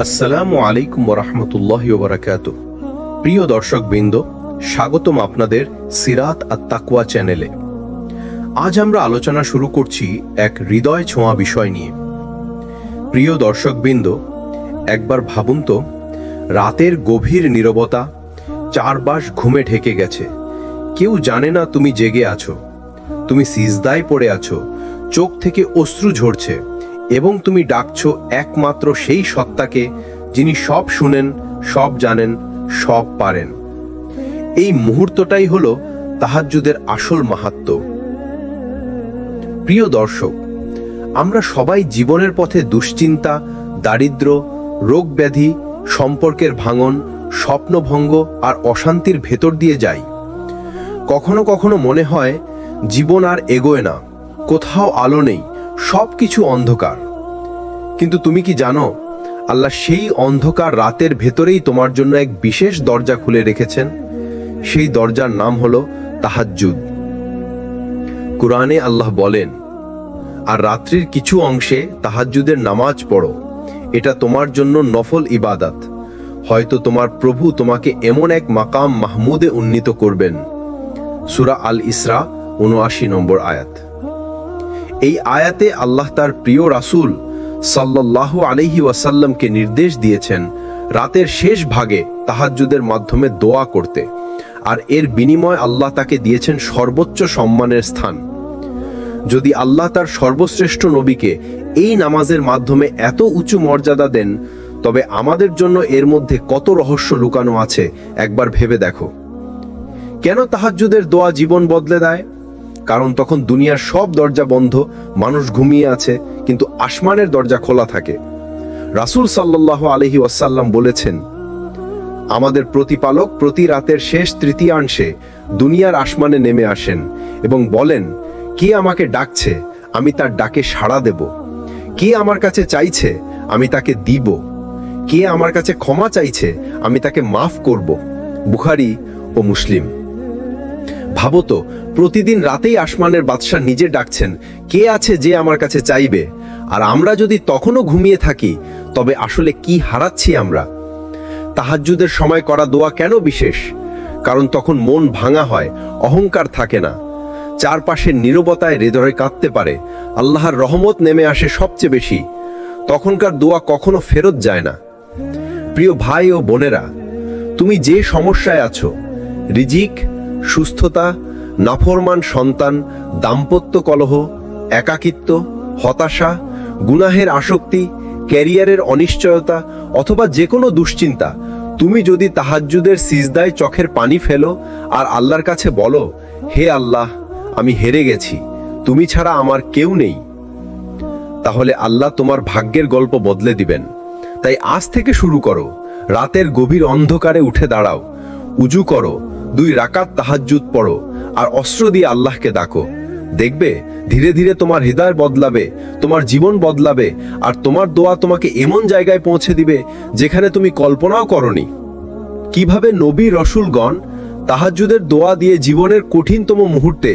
আসসালামু আলাইকুম ওয়া রাহমাতুল্লাহি ওয়া বারাকাতুহু। প্রিয় দর্শকবৃন্দ, স্বাগতম আপনাদের সিরাত আত-তাকওয়া চ্যানেলে। আজ আমরা আলোচনা শুরু করছি এক হৃদয় ছোঁয়া বিষয় নিয়ে। প্রিয় দর্শকবৃন্দ, একবার ভাবুন তো, রাতের গভীর নীরবতা, চারপাশ ঘুমে ঢেকে গেছে, কেউ জানে না তুমি জেগে আছো, তুমি সিজদায় পড়ে আছো, চোখ থেকে অশ্রু ঝরছে এবং তুমি ডাকছো একমাত্র সেই সত্তাকে যিনি সব শুনেন, সব জানেন, সব পারেন। এই মুহূর্তটাই হলো তাহাজ্জুদের আসল মাহাত্ম্য। প্রিয় দর্শক, আমরা সবাই জীবনের পথে দুশ্চিন্তা, দারিদ্র, রোগ ব্যাধি, সম্পর্কের ভাঙন, স্বপ্নভঙ্গ আর অশান্তির ভেতর দিয়ে যাই। কখনো কখনো মনে হয় জীবন আর এগোয় না, কোথাও আলো নেই, সবকিছু অন্ধকার। কিন্তু তুমি কি জানো, আল্লাহ সেই অন্ধকার রাতের ভেতরেই তোমার জন্য এক বিশেষ দরজা খুলে রেখেছেন। সেই দরজার নাম হলো তাহাজ্জুদ। কুরআনে আল্লাহ বলেন, আর রাত্রির কিছু অংশে তাহাজ্জুদের নামাজ পড়ো, এটা তোমার জন্য নফল ইবাদত। হয়তো তোমার প্রভু তোমাকে এমন এক মাকাম মাহমুদে উন্নীত করবেন। সূরা আল ইসরা ৭৯ নম্বর আয়াত। এই আয়াতে আল্লাহ তার প্রিয় রাসূল সাল্লাল্লাহু আলাইহি ওয়াসাল্লামকে নির্দেশ দিয়েছেন রাতের শেষ ভাগে তাহাজ্জুদের মাধ্যমে দোয়া করতে, আর এর বিনিময় আল্লাহ তাকে দিয়েছেন সর্বোচ্চ সম্মানের স্থান। যদি আল্লাহ তার সর্বশ্রেষ্ঠ নবীকে এই নামাজের মাধ্যমে এত উঁচু মর্যাদা দেন, তবে আমাদের জন্য এর মধ্যে কত রহস্য লুকানো আছে একবার ভেবে দেখো। কেন তাহাজ্জুদের দোয়া জীবন বদলে দেয়? কারণ তখন দুনিয়ার সব দরজা বন্ধ, মানুষ ঘুমিয়ে আছে, কিন্তু আসমানের দরজা খোলা থাকে। রাসূল সাল্লাল্লাহু আলাইহি ওয়াসাল্লাম বলেছেন, আমাদের প্রতিপালক প্রতি রাতের শেষ তৃতীয়াংশে দুনিয়ার আসমানে নেমে আসেন এবং বলেন, কে আমাকে ডাকছে, আমি তার ডাকে সাড়া দেব। কে আমার কাছে চাইছে, আমি তাকে দিব। কে আমার কাছে ক্ষমা চাইছে, আমি তাকে মাফ করব। বুখারী ও মুসলিম। ভাবো তো, প্রতিদিন রাতেই আসমানের বাদশা নিজে ডাকছেন, কে আছে যে আমার কাছে চাইবে? আর আমরা যদি তখনও ঘুমিয়ে থাকি, তবে আসলে কি হারাচ্ছি আমরা? তাহাজ্জুদের সময় করা দোয়া কেন বিশেষ? কারণ তখন মন ভাঙা হয়, অহংকার থাকে না, চারপাশের নীরবতায় হৃদয় কাঁদতে পারে, আল্লাহর রহমত নেমে আসে সবচেয়ে বেশি। তখনকার দোয়া কখনো ফেরত যায় না। প্রিয় ভাই ও বোনেরা, তুমি যে সমস্যায় আছো, রিজিক, সুস্থতা, নাফরমান সন্তান, দাম্পত্য কলহ, একাকিত্ব, হতাশা, গুনাহের আসক্তি, ক্যারিয়ারের অনিশ্চয়তা অথবা যে কোনো দুশ্চিন্তা, তুমি যদি তাহাজ্জুদের সিজদায় চোখের পানি ফেলো আর আল্লাহর কাছে বলো, হে আল্লাহ, আমি হেরে গেছি, তুমি ছাড়া আমার কেউ নেই, তাহলে আল্লাহ তোমার ভাগ্যের গল্প বদলে দিবেন। তাই আজ থেকে শুরু করো, রাতের গভীর অন্ধকারে উঠে দাঁড়াও, উজু করো, 2 রাকাত তাহাজ্জুদ পড়ো আর অস্ত্র দিয়ে আল্লাহকে ডাকো। দেখবে ধীরে ধীরে তোমার হৃদয় বদলাবে, তোমার জীবন বদলাবে, আর তোমার দোয়া তোমাকে এমন জায়গায় পৌঁছে দিবে যেখানে তুমি কল্পনাও করনি। কিভাবে নবী রাসূলগণ তাহাজ্জুদের দোয়া দিয়ে জীবনের কঠিনতম মুহূর্তে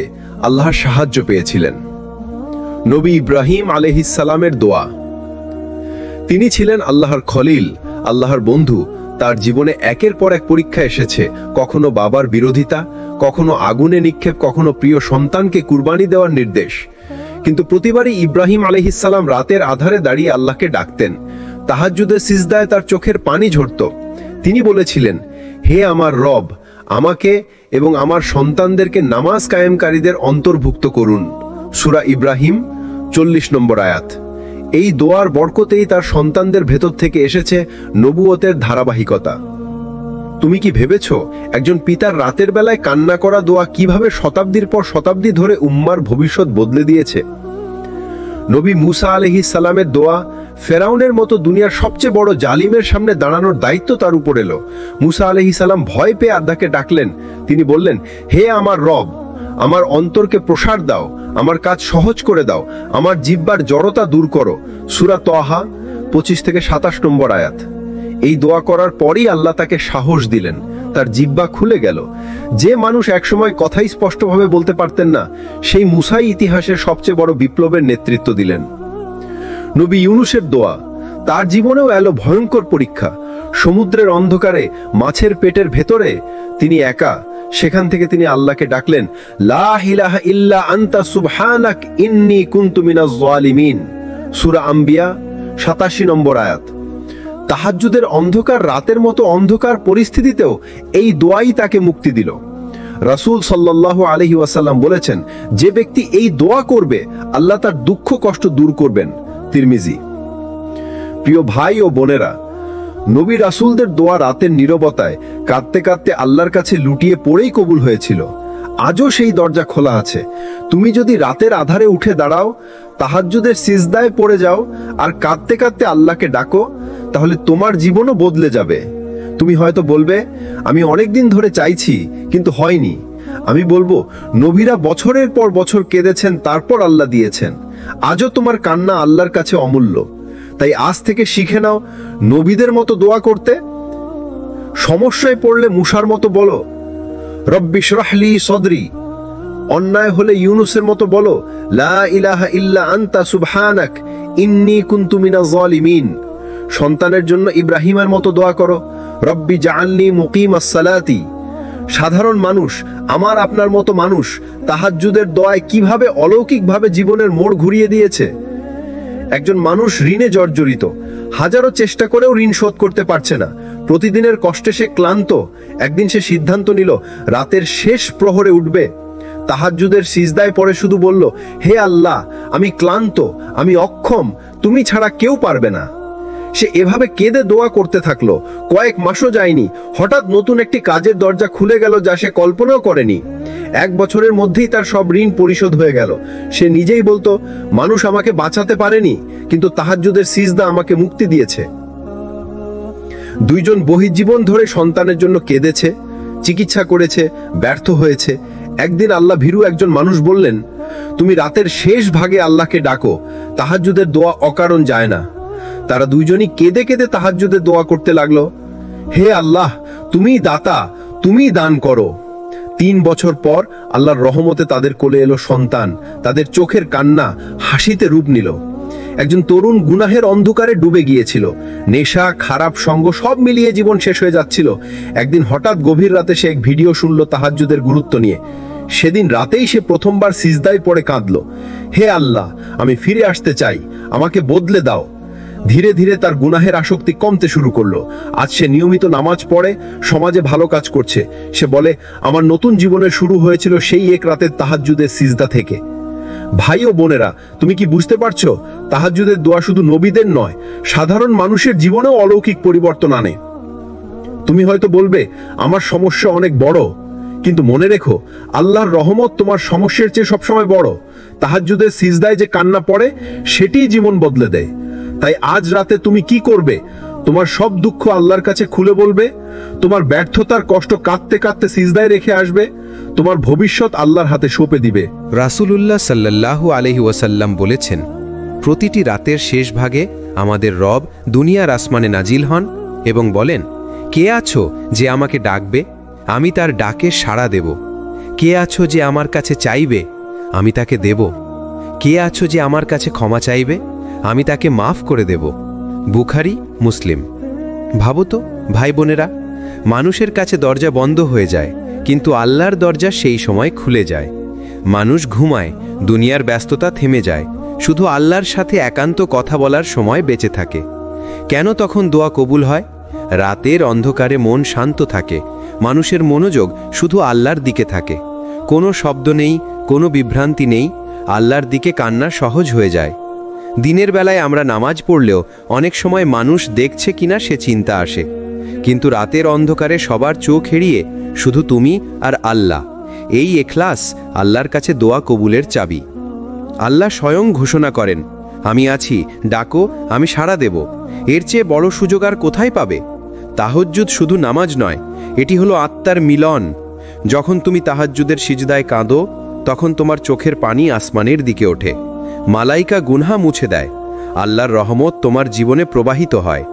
আল্লাহর সাহায্য পেয়েছিলেন। নবী ইব্রাহিম আলাইহিস সালামের দোয়া। তিনি ছিলেন আল্লাহর খলিল, আল্লাহর বন্ধু। তার জীবনে একের পর এক পরীক্ষা এসেছে, কখনো বাবার বিরোধিতা, কখনো আগুনে নিক্ষেপ, কখনো প্রিয় সন্তানকে কুরবানি দেওয়ার নির্দেশ। কিন্তু প্রতিবারই ইব্রাহিম আলাইহিস সালাম রাতের আধারে দাঁড়িয়ে আল্লাহকে ডাকতেন। তাহাজ্জুদের সিজদায় তার চোখের পানি ঝরত। তিনি বলেছিলেন, হে আমার রব, আমাকে এবং আমার সন্তানদেরকে নামাজ কায়েমকারীদের অন্তর্ভুক্ত করুন। সূরা ইব্রাহিম 40 নম্বর আয়াত। এই দোয়ার বরকতেই তার সন্তানদের ভেতর থেকে এসেছে নবুয়তের ধারাবাহিকতা। তুমি কি ভেবেছো একজন পিতার রাতের বেলায় কান্না করা দোয়া কিভাবে শতাব্দীর পর শতাব্দী ধরে উম্মার ভবিষ্যৎ বদলে দিয়েছে? নবী মুসা আলাইহিস সালামের দোয়া। ফেরাউনের মতো দুনিয়ার সবচেয়ে বড় জালিমের সামনে দাঁড়ানোর দায়িত্ব তার উপর এলো। মুসা আলাইহিস সালাম ভয় পেয়ে আল্লাহকে ডাকলেন। তিনি বললেন, হে আমার রব, আমার অন্তরকে প্রসার দাও, আমার কাজ সহজ করে দাও, আমার জিহ্বার জড়তা দূর করো। সূরা তাহা 25 থেকে 27 নম্বর আয়াত। এই দোয়া করার পরই আল্লাহ তাকে সাহস দিলেন, তার জিহ্বা খুলে গেল। যে মানুষ একসময় কথাই স্পষ্টভাবে বলতে পারতেন না, সেই মুসাই ইতিহাসের সবচেয়ে বড় বিপ্লবের নেতৃত্ব দিলেন। নবী ইউনুসের দোয়া, তার জীবনেও এলো ভয়ঙ্কর পরীক্ষা। সমুদ্রের অন্ধকারে মাছের পেটের ভেতরে তিনি একা, সেখান থেকে তিনি আল্লাহকে ডাকলেন, লা ইলাহা ইল্লা আনতা সুবহানাক ইন্নী কুনতু মিনাজ জালিমিন। সূরা আম্বিয়া 87 নম্বর আয়াত। তাহাজ্জুদের অন্ধকার রাতের মতো অন্ধকার পরিস্থিতিতেও এই দোয়াই তাকে মুক্তি দিল। রাসূল সাল্লাল্লাহু আলাইহি ওয়াসাল্লাম বলেছেন, যে ব্যক্তি এই দোয়া করবে আল্লাহ তার দুঃখ কষ্ট দূর করবেন। তিরমিজি। প্রিয় ভাই ও বোনেরা, নবী রাসূলদের দোয়া রাতের নীরবতায় কাঁদতে কাঁদতে আল্লাহর কাছে লুটিয়ে পড়েই কবুল হয়েছিল। আজও সেই দরজা খোলা আছে। তুমি যদি রাতের আধারে উঠে দাঁড়াও, তাহাজ্জুদের সিজদায় পড়ে যাও আর কাঁদতে কাঁদতে আল্লাহকে ডাকো, তাহলে তোমার জীবনও বদলে যাবে। তুমি হয়তো বলবে, আমি অনেকদিন ধরে চাইছি কিন্তু হয়নি। আমি বলবো, নবীরা বছরের পর বছর কেঁদেছেন, তারপর আল্লাহ দিয়েছেন। আজও তোমার কান্না আল্লাহর কাছে অমূল্য। তাই আজ থেকে শিখে নাও নবীদের মতো দোয়া করতে। সমস্যায় পড়লে মুসার মতো বলো, রব্বি ইশরাহ লি সদরি। অন্যায় হলে ইউনুসের মতো বলো, লা ইলাহা ইল্লা আনতা সুবহানাক ইন্নী কুনতু মিনাজ জালিমিন। সন্তানের জন্য ইব্রাহিমের মতো দোয়া করো, রব্বি জাআলনি মুকিমাস সালাতি। সাধারণ মানুষ, আমার আপনার মতো মানুষ তাহাজ্জুদের দোয়ায় কিভাবে অলৌকিকভাবে জীবনের মোড় ঘুরিয়ে দিয়েছে। একজন মানুষ ঋণে জর্জরিত, হাজারো চেষ্টা করেও ঋণ শোধ করতে পারছে না। প্রতিদিনের কষ্টে সে ক্লান্ত। একদিন সে সিদ্ধান্ত নিল রাতের শেষ প্রহরে উঠবে। তাহাজ্জুদের সিজদায় পড়ে শুধু বলল, হে আল্লাহ, আমি ক্লান্ত, আমি অক্ষম, তুমি ছাড়া কেউ পারবে না। সে এভাবে কেঁদে দোয়া করতে থাকলো। কয়েক মাসও যায়নি, হঠাৎ নতুন একটি কাজের দরজা খুলে গেল যা সে কল্পনাও করেনি। 1 বছরের মধ্যেই তার সব ঋণ পরিশোধ হয়ে গেল। সে নিজেই বলতো, মানুষ আমাকে বাঁচাতে পারেনি, কিন্তু তাহাজ্জুদের সিজদা আমাকে মুক্তি দিয়েছে। 2 জন বহির্জীবন ধরে সন্তানের জন্য কেঁদেছে, চিকিৎসা করেছে, ব্যর্থ হয়েছে। একদিন আল্লাহ ভীরু একজন মানুষ বললেন, তুমি রাতের শেষ ভাগে আল্লাহকে ডাকো, তাহাজ্জুদের দোয়া অকারণ যায় না। তারা 2 জনই কেঁদে কেঁদে তাহাজ্জুদের দোয়া করতে লাগলো, হে আল্লাহ, তুমিই দাতা, তুমিই দান করো। 3 বছর পর আল্লাহর রহমতে তাদের কোলে এলো সন্তান। তাদের চোখের কান্না হাসিতে রূপ নিল। একজন তরুণ গুনাহের অন্ধকারে ডুবে গিয়েছিল। নেশা, খারাপ সঙ্গ সব মিলিয়ে জীবন শেষ হয়ে যাচ্ছিল। একদিন হঠাৎ গভীর রাতে সে এক ভিডিও শুনল তাহাজ্জুদের গুরুত্ব নিয়ে। সেদিন রাতেই সে প্রথমবার সিজদায় পড়ে কাঁদল, হে আল্লাহ, আমি ফিরে আসতে চাই, আমাকে বদলে দাও। ধীরে ধীরে তার গুনাহের আসক্তি কমতে শুরু করলো। আজ সে নিয়মিত নামাজ পড়ে, সমাজে ভালো কাজ করছে। সে বলে, আমার নতুন জীবনের শুরু হয়েছিল সেই এক রাতের তাহাজ্জুদের সিজদা থেকে। ভাই ও বোনেরা, তুমি কি বুঝতে পারছো, তাহাজ্জুদের দোয়া শুধু নবীদের নয়, সাধারণ মানুষের জীবনেও অলৌকিক পরিবর্তন আনে। তুমি হয়তো বলবে, আমার সমস্যা অনেক বড়, কিন্তু মনে রেখো, আল্লাহর রহমত তোমার সমস্যার চেয়ে সবসময় বড়। তাহাজ্জুদের সিজদায় যে কান্না পড়ে, সেটিই জীবন বদলে দেয়। তাই আজ রাতে তুমি কি করবে? তোমার সব দুঃখ আল্লাহর কাছে খুলে বলবে, তোমার ব্যর্থতার কষ্ট কাঁদতে কাঁদতে সিজদায় রেখে আসবে, তোমার ভবিষ্যৎ আল্লাহর হাতে সঁপে দিবে। রাসূলুল্লাহ সাল্লাল্লাহু আলাইহি ওয়াসাল্লাম বলেছেন, প্রতিটি রাতের শেষ ভাগে আমাদের রব দুনিয়ার আসমানে নাজিল হন এবং বলেন, কে আছো যে আমাকে ডাকবে, আমি তার ডাকে সাড়া দেব। কে আছো যে আমার কাছে চাইবে, আমি তাকে দেব। কে আছো যে আমার কাছে ক্ষমা চাইবে, আমি তাকে মাফ করে দেব। বুখারী, মুসলিম। ভাবো তো ভাই বোনেরা, মানুষের কাছে দরজা বন্ধ হয়ে যায়, কিন্তু আল্লাহর দরজা সেই সময় খুলে যায়। মানুষ ঘুমায়, দুনিয়ার ব্যস্ততা থেমে যায়, শুধু আল্লাহর সাথে একান্ত কথা বলার সময় বেঁচে থাকে। কেন তখন দোয়া কবুল হয়? রাতের অন্ধকারে মন শান্ত থাকে, মানুষের মনোযোগ শুধু আল্লাহর দিকে থাকে। কোনো শব্দ নেই, কোনো বিভ্রান্তি নেই, আল্লাহর দিকে কান্না সহজ হয়ে যায়। দিনের বেলায় আমরা নামাজ পড়লেও অনেক সময় মানুষ দেখছে কিনা সে চিন্তা আসে, কিন্তু রাতের অন্ধকারে সবার চোখ এড়িয়ে শুধু তুমি আর আল্লাহ। এই ইখলাস আল্লাহর কাছে দোয়া কবুলের চাবি। আল্লাহ স্বয়ং ঘোষণা করেন, আমি আছি, ডাকো, আমি সাড়া দেব। এর চেয়ে বড় সুযোগ আর কোথায় পাবে? তাহাজ্জুদ শুধু নামাজ নয়, এটি হলো আত্মার মিলন। যখন তুমি তাহাজ্জুদের সিজদায় কাঁদো, তখন তোমার চোখের পানি আসমানের দিকে ওঠে। মালাইকা গুনহা মুছে দেয়, আল্লাহর রহমত তোমার জীবনে প্রবাহিত হয়।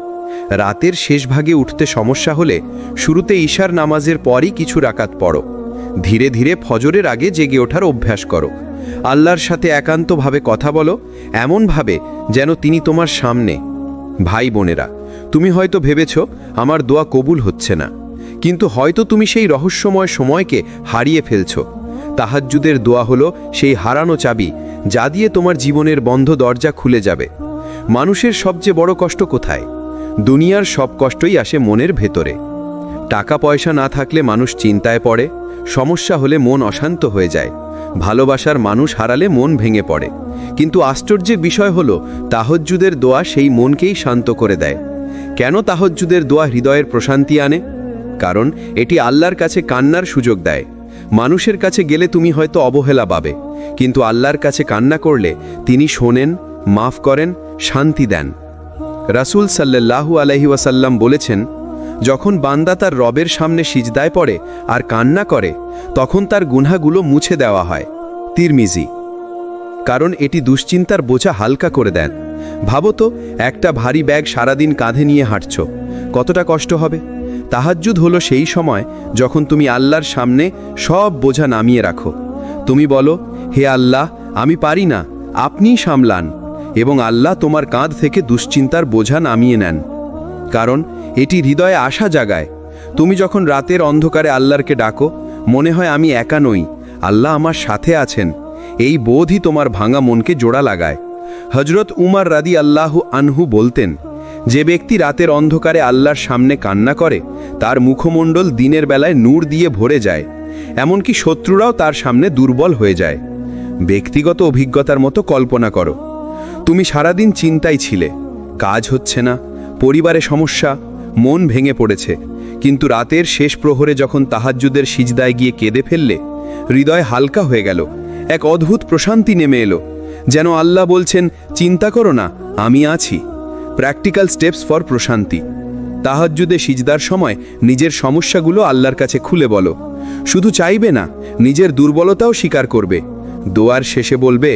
রাতের শেষ ভাগে উঠতে সমস্যা হলে শুরুতে ঈশার নামাজের পরই কিছু রাকাত পড়ো। ধীরে ধীরে ফজরের আগে জেগে ওঠার অভ্যাস করো। আল্লাহর সাথে একান্তভাবে কথা বলো, এমনভাবে যেন তিনি তোমার সামনে। ভাই বোনেরা, তুমি হয়তো ভেবেছ আমার দোয়া কবুল হচ্ছে না, কিন্তু হয়তো তুমি সেই রহস্যময় সময়কে হারিয়ে ফেলছ। তাহাজ্জুদের দোয়া হলো সেই হারানো চাবি, যা দিয়ে তোমার জীবনের বন্ধ দরজা খুলে যাবে। মানুষের সবচেয়ে বড় কষ্ট কোথায়? দুনিয়ার সব কষ্টই আসে মনের ভেতরে। টাকা পয়সা না থাকলে মানুষ চিন্তায় পড়ে, সমস্যা হলে মন অশান্ত হয়ে যায়, ভালোবাসার মানুষ হারালে মন ভেঙে পড়ে। কিন্তু আশ্চর্যের বিষয় হলো তাহাজ্জুদের দোয়া সেই মনকেই শান্ত করে দেয়। কেন তাহাজ্জুদের দোয়া হৃদয়ের প্রশান্তি আনে? কারণ এটি আল্লাহর কাছে কান্নার সুযোগ দেয়। মানুষের কাছে গেলে তুমি হয়তো অবহেলা পাবে, কিন্তু আল্লাহর কাছে কান্না করলে তিনি শোনেন, মাফ করেন, শান্তি দেন। রাসূল সাল্লাল্লাহু আলাইহি ওয়াসাল্লাম বলেছেন, যখন বান্দা তার রবের সামনে সিজদায় পড়ে আর কান্না করে, তখন তার গুনাহগুলো মুছে দেওয়া হয়। তিরমিজি। কারণ এটি দুশ্চিন্তার বোঝা হালকা করে দেন। ভাবো তো, একটা ভারী ব্যাগ সারাদিন কাঁধে নিয়ে হাঁটছ, কতটা কষ্ট হবে। তাহাজ্জুদ হলো সেই সময় যখন তুমি আল্লাহর সামনে সব বোঝা নামিয়ে রাখো। তুমি বলো, হে আল্লাহ, আমি পারি না, আপনিই সামলান, এবং আল্লাহ তোমার কাঁধ থেকে দুশ্চিন্তার বোঝা নামিয়ে নেন। কারণ এটি হৃদয়ে আশা জাগায়। তুমি যখন রাতের অন্ধকারে আল্লাহকে ডাকো, মনে হয় আমি একা নই, আল্লাহ আমার সাথে আছেন। এই বোধই তোমার ভাঙা মনকে জোড়া লাগায়। হযরত উমর রাদিয়াল্লাহু আনহু বলতেন, যে ব্যক্তি রাতের অন্ধকারে আল্লাহর সামনে কান্না করে, তার মুখমণ্ডল দিনের বেলায় নূর দিয়ে ভরে যায়, এমনকি শত্রুরাও তার সামনে দুর্বল হয়ে যায়। ব্যক্তিগত অভিজ্ঞতার মতো কল্পনা করো, তুমি সারাদিন চিন্তায় ছিলে, কাজ হচ্ছে না, পরিবারে সমস্যা, মন ভেঙে পড়েছে, কিন্তু রাতের শেষ প্রহরে যখন তাহাজ্জুদের সিজদায় গিয়ে কেঁদে ফেললে, হৃদয় হালকা হয়ে গেল, এক অদ্ভুত প্রশান্তি নেমে এলো, যেন আল্লাহ বলছেন, চিন্তা করো না, আমি আছি। প্র্যাকটিক্যাল স্টেপস ফর প্রশান্তি। তাহাজ্জুদে সিজদার সময় নিজের সমস্যাগুলো আল্লাহর কাছে খুলে বলো। শুধু চাইবে না, নিজের দুর্বলতাও স্বীকার করবে। দোয়ার শেষে বলবে,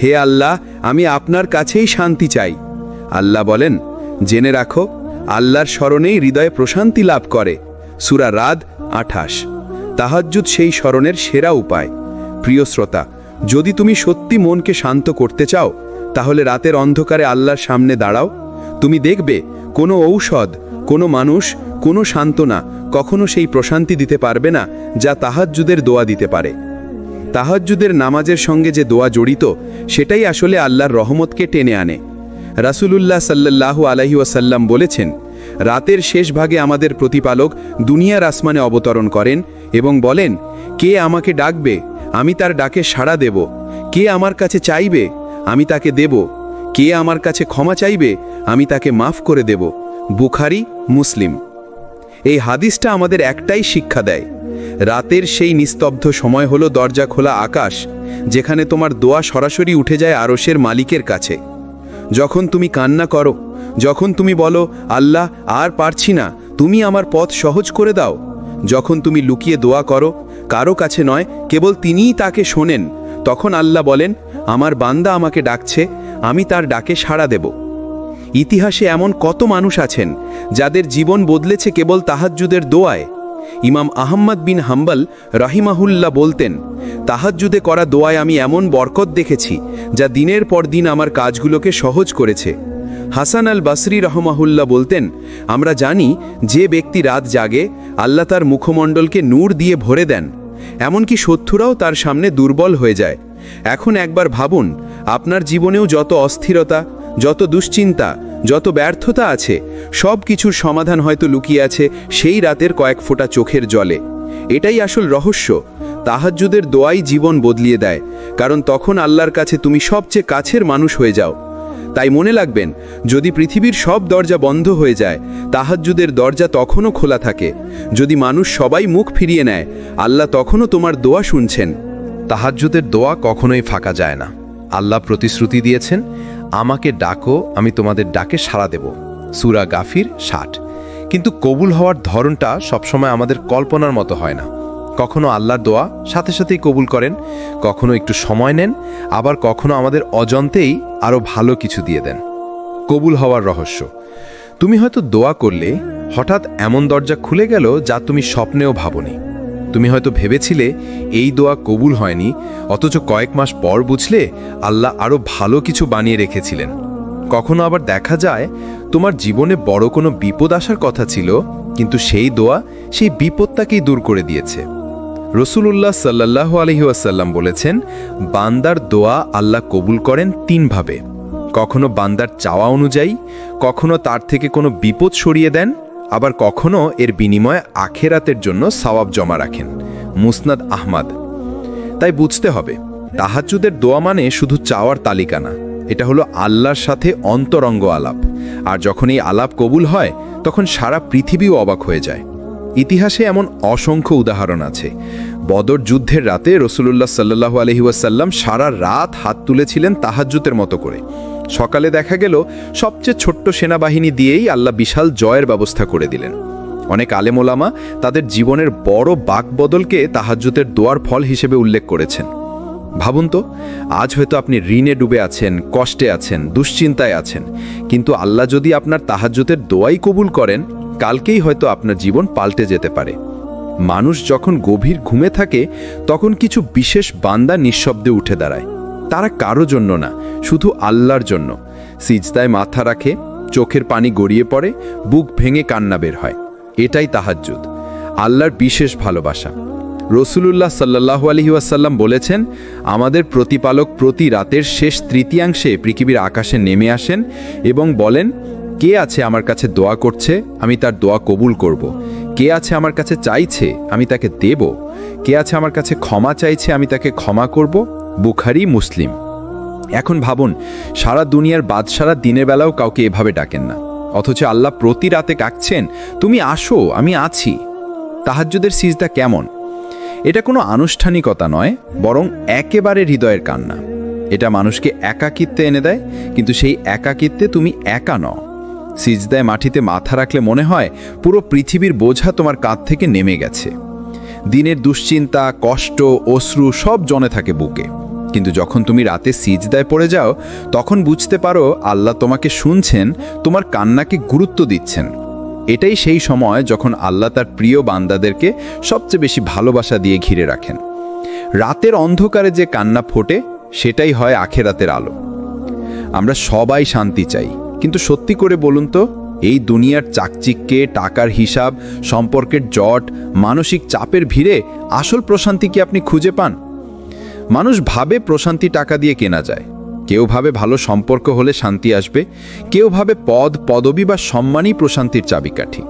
হে আল্লাহ, আমি আপনার কাছেই শান্তি চাই। আল্লাহ বলেন, জেনে রাখো, আল্লাহর স্মরণেই হৃদয়ে প্রশান্তি লাভ করে। সূরা রাদ 28। তাহাজ্জুদ সেই স্মরণের সেরা উপায়। প্রিয় শ্রোতা, যদি তুমি সত্যি মনকে শান্ত করতে চাও, তাহলে রাতের অন্ধকারে আল্লাহর সামনে দাঁড়াও। তুমি দেখবে কোনো ঔষধ, কোনো মানুষ, কোনো সান্ত্বনা কখনো সেই প্রশান্তি দিতে পারবে না যা তাহাজ্জুদের দোয়া দিতে পারে। তাহাজ্জুদের নামাজের সঙ্গে যে দোয়া জড়িত, সেটাই আসলে আল্লাহর রহমতকে টেনে আনে। রাসূলুল্লাহ সাল্লাল্লাহু আলাইহি ওয়াসাল্লাম বলেছেন, রাতের শেষ ভাগে আমাদের প্রতিপালক দুনিয়ার আসমানে অবতরণ করেন এবং বলেন, কে আমাকে ডাকবে, আমি তার ডাকে সাড়া দেব। কে আমার কাছে চাইবে, আমি তাকে দেব। কে আমার কাছে ক্ষমা চাইবে, আমি তাকে মাফ করে দেব। বুখারী, মুসলিম। এই হাদিসটা আমাদের একটাই শিক্ষা দেয়, রাতের সেই নিস্তব্ধ সময় হলো দরজা খোলা আকাশ, যেখানে তোমার দোয়া সরাসরি উঠে যায় আরশের মালিকের কাছে। যখন তুমি কান্না করো, যখন তুমি বলো, আল্লাহ আর পারছি না, তুমি আমার পথ সহজ করে দাও, যখন তুমি লুকিয়ে দোয়া করো, কারো কাছে নয়, কেবল তিনিই তাকে শোনেন, তখন আল্লাহ বলেন, আমার বান্দা আমাকে ডাকছে, আমি তার ডাকে সাড়া দেব। ইতিহাসে এমন কত মানুষ আছেন যাদের জীবন বদলেছে কেবল তাহাজ্জুদের দোয়ায়। ইমাম আহমদ বিন হাম্বল রাহিমাহুল্লাহ বলতেন, তাহাজ্জুদে করা দোয়ায় আমি এমন বরকত দেখেছি যা দিনের পর দিন আমার কাজগুলোকে সহজ করেছে। হাসান আল বাসরি রহমাহুল্লাহ বলতেন, আমরা জানি যে ব্যক্তি রাত জাগে, আল্লাহ তার মুখমণ্ডলকে নূর দিয়ে ভরে দেন, এমনকি শত্রুরাও তার সামনে দুর্বল হয়ে যায়। এখন একবার ভাবুন, আপনার জীবনেও যত অস্থিরতা, যত দুশ্চিন্তা, যত ব্যর্থতা আছে, সব কিছুর সমাধান হয়তো লুকিয়ে আছে সেই রাতের কয়েক ফোঁটা চোখের জলে। এটাই আসল রহস্য। তাহাজ্জুদের দোয়াই জীবন বদলিয়ে দেয়, কারণ তখন আল্লাহর কাছে তুমি সবচেয়ে কাছের মানুষ হয়ে যাও। তাই মনে রাখবেন, যদি পৃথিবীর সব দরজা বন্ধ হয়ে যায়, তাহাজ্জুদের দরজা তখনও খোলা থাকে। যদি মানুষ সবাই মুখ ফিরিয়ে নেয়, আল্লাহ তখনও তোমার দোয়া শুনছেন। তাহাজ্জুদের দোয়া কখনোই ফাঁকা যায় না। আল্লাহ প্রতিশ্রুতি দিয়েছেন, আমাকে ডাকো, আমি তোমাদের ডাকে সাড়া দেব। সূরা গাফির 60। কিন্তু কবুল হওয়ার ধরনটা সবসময় আমাদের কল্পনার মতো হয় না। কখনো আল্লাহর দোয়া সাথে সাথেই কবুল করেন, কখনো একটু সময় নেন, আবার কখনো আমাদের অজান্তেই আরও ভালো কিছু দিয়ে দেন। কবুল হওয়ার রহস্য। তুমি হয়তো দোয়া করলে হঠাৎ এমন দরজা খুলে গেল যা তুমি স্বপ্নেও ভাবনি। তুমি হয়তো ভেবেছিলে এই দোয়া কবুল হয়নি, অথচ কয়েক মাস পর বুঝলে আল্লাহ আরও ভালো কিছু বানিয়ে রেখেছিলেন। কখনো আবার দেখা যায় তোমার জীবনে বড় কোনো বিপদ আসার কথা ছিল, কিন্তু সেই দোয়া সেই বিপদটাকেই দূর করে দিয়েছে। রাসূলুল্লাহ সাল্লাল্লাহু আলাইহি ওয়াসাল্লাম বলেছেন, বান্দার দোয়া আল্লাহ কবুল করেন তিনভাবে। কখনো বান্দার চাওয়া অনুযায়ী, কখনো তার থেকে কোনো বিপদ সরিয়ে দেন, আবার কখনো এর বিনিময়ে আখেরাতের জন্য সওয়াব জমা রাখেন। মুসনাদ আহমদ। তাই বুঝতে হবে, তাহাজ্জুদের দোয়া মানে শুধু চাওয়ার তালিকা না, এটা হলো আল্লাহর সাথে অন্তরঙ্গ আলাপ। আর যখন এই আলাপ কবুল হয়, তখন সারা পৃথিবীও অবাক হয়ে যায়। ইতিহাসে এমন অসংখ্য উদাহরণ আছে। বদর যুদ্ধের রাতে রাসূলুল্লাহ সাল্লাল্লাহু আলাইহি ওয়াসাল্লাম সারা রাত হাত তুলেছিলেন তাহাজ্জুদের মতো করে। সকালে দেখা গেল সবচেয়ে ছোট্ট সেনাবাহিনী দিয়েই আল্লাহ বিশাল জয়ের ব্যবস্থা করে দিলেন। অনেক আলেম ওলামা তাদের জীবনের বড় বাকবদলকে তাহাজ্জুদের দোয়ার ফল হিসেবে উল্লেখ করেছেন। ভাবুন তো, আজ হয়তো আপনি ঋণে ডুবে আছেন, কষ্টে আছেন, দুশ্চিন্তায় আছেন, কিন্তু আল্লাহ যদি আপনার তাহাজ্জুদের দোয়াই কবুল করেন, কালকেই হয়তো আপনার জীবন পাল্টে যেতে পারে। মানুষ যখন গভীর ঘুমে থাকে, তখন কিছু বিশেষ বান্দা নিঃশব্দে উঠে দাঁড়ায়। তারা কারো জন্য না, শুধু আল্লাহর জন্য। সিজদায় মাথা রাখে, চোখের পানি গড়িয়ে পড়ে, বুক ভেঙে কান্না বের হয়। এটাই তাহাজ্জুদ, আল্লাহর বিশেষ ভালোবাসা। রাসূলুল্লাহ সাল্লাল্লাহু আলাইহি ওয়াসাল্লাম বলেছেন, আমাদের প্রতিপালক প্রতি রাতের শেষ তৃতীয়াংশে পৃথিবীর আকাশে নেমে আসেন এবং বলেন, কে আছে আমার কাছে দোয়া করছে, আমি তার দোয়া কবুল করব। কে আছে আমার কাছে চাইছে, আমি তাকে দেব। কে আছে আমার কাছে ক্ষমা চাইছে, আমি তাকে ক্ষমা করব। বুখারী, মুসলিম। এখন ভাবুন, সারা দুনিয়ার বাদশারা দিনের বেলাও কাউকে এভাবে ডাকেন না, অথচ আল্লাহ প্রতি রাতে ডাকছেন, তুমি আসো, আমি আছি। তাহাজ্জুদের সিজদা কেমন? এটা কোনো আনুষ্ঠানিকতা নয়, বরং একেবারে হৃদয়ের কান্না। এটা মানুষকে একাকিত্বে এনে দেয়, কিন্তু সেই একাকিত্বে তুমি একা নও। সিজদায় মাটিতে মাথা রাখলে মনে হয় পুরো পৃথিবীর বোঝা তোমার কাঁধ থেকে নেমে গেছে। দিনের দুশ্চিন্তা, কষ্ট, অশ্রু সব জমে থাকে বুকে, কিন্তু যখন তুমি রাতে সিজদায় পড়ে যাও, তখন বুঝতে পারো আল্লাহ তোমাকে শুনছেন, তোমার কান্নাকে গুরুত্ব দিচ্ছেন। এটাই সেই সময় যখন আল্লাহ তার প্রিয় বান্দাদেরকে সবচেয়ে বেশি ভালোবাসা দিয়ে ঘিরে রাখেন। রাতের অন্ধকারে যে কান্না ফোটে, সেটাই হয় আখেরাতের আলো। আমরা সবাই শান্তি চাই, কিন্তু সত্যি করে বলুন তো, এই দুনিয়ার চাকচিক্যে, টাকার হিসাব, সম্পর্কের জট, মানসিক চাপের ভিড়ে আসল প্রশান্তি কি আপনি খুঁজে পান? মানুষ ভাবে প্রশান্তি টাকা দিয়ে কেনা যায়। কেউ ভাবে ভালো সম্পর্ক হলে শান্তি আসবে, কেউ ভাবে পদ, পদবি বা সম্মানই প্রশান্তির চাবিকাঠি।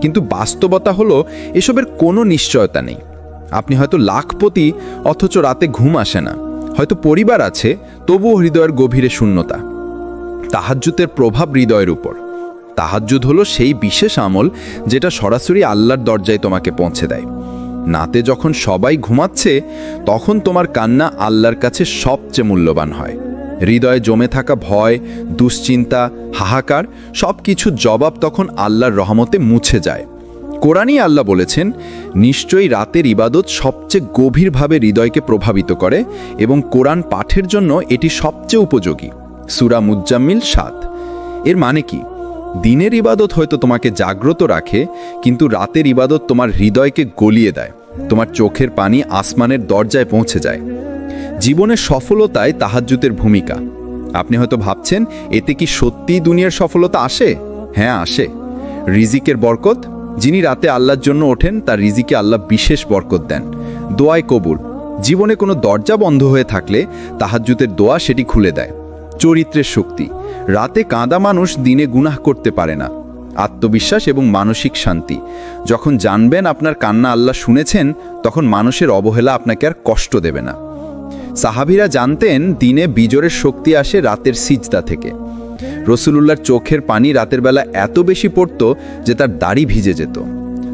কিন্তু বাস্তবতা হলো, এসবের কোনো নিশ্চয়তা নেই। আপনি হয়তো লাখপতি, অথচ রাতে ঘুম আসে না। হয়তো পরিবার আছে, তবুও হৃদয়ের গভীরে শূন্যতা। তাহাজ্জুদের প্রভাব হৃদয়ের উপর। তাহাজ্জুদ হলো সেই বিশেষ আমল যেটা সরাসরি আল্লাহর দরজায় তোমাকে পৌঁছে দেয়। নাতে যখন সবাই ঘুমাচ্ছে, তখন তোমার কান্না আল্লাহর কাছে সবচেয়ে মূল্যবান হয়। হৃদয়ে জমে থাকা ভয়, দুশ্চিন্তা, হাহাকার সব কিছুর জবাব তখন আল্লাহর রহমতে মুছে যায়। কোরআনই আল্লাহ বলেছেন, নিশ্চয়ই রাতের ইবাদত সবচেয়ে গভীরভাবে হৃদয়কে প্রভাবিত করে এবং কোরআন পাঠের জন্য এটি সবচেয়ে উপযোগী। সূরা মুজ্জাম্মিল ৭। এর মানে কি? দিনের ইবাদত হয়তো তোমাকে জাগ্রত রাখে, কিন্তু রাতের ইবাদত তোমার হৃদয়কে গলিয়ে দেয়। তোমার চোখের পানি আসমানের দরজায় পৌঁছে যায়। জীবনের সফলতায় তাহাজ্জুদের ভূমিকা। আপনি হয়তো ভাবছেন, এতে কি সত্যিই দুনিয়ার সফলতা আসে? হ্যাঁ, আসে। রিজিকের বরকত। যিনি রাতে আল্লাহর জন্য ওঠেন, তার রিজিকে আল্লাহ বিশেষ বরকত দেন। দোয়ায় কবুল। জীবনে কোনো দরজা বন্ধ হয়ে থাকলে তাহাজ্জুদের দোয়া সেটি খুলে দেয়। চরিত্রের শক্তি। রাতে কাঁদা মানুষ দিনে গুনাহ করতে পারে না। আত্মবিশ্বাস এবং মানসিক শান্তি। যখন জানবেন আপনার কান্না আল্লাহ শুনেছেন, তখন মানুষের অবহেলা আপনাকে আর কষ্ট দেবে না। সাহাবীরা জানতেন, দিনে বিজয়ের শক্তি আসে রাতের সিজদা থেকে। রাসূলুল্লাহর চোখের পানি রাতের বেলা এত বেশি পড়ত যে তার দাড়ি ভিজে যেত।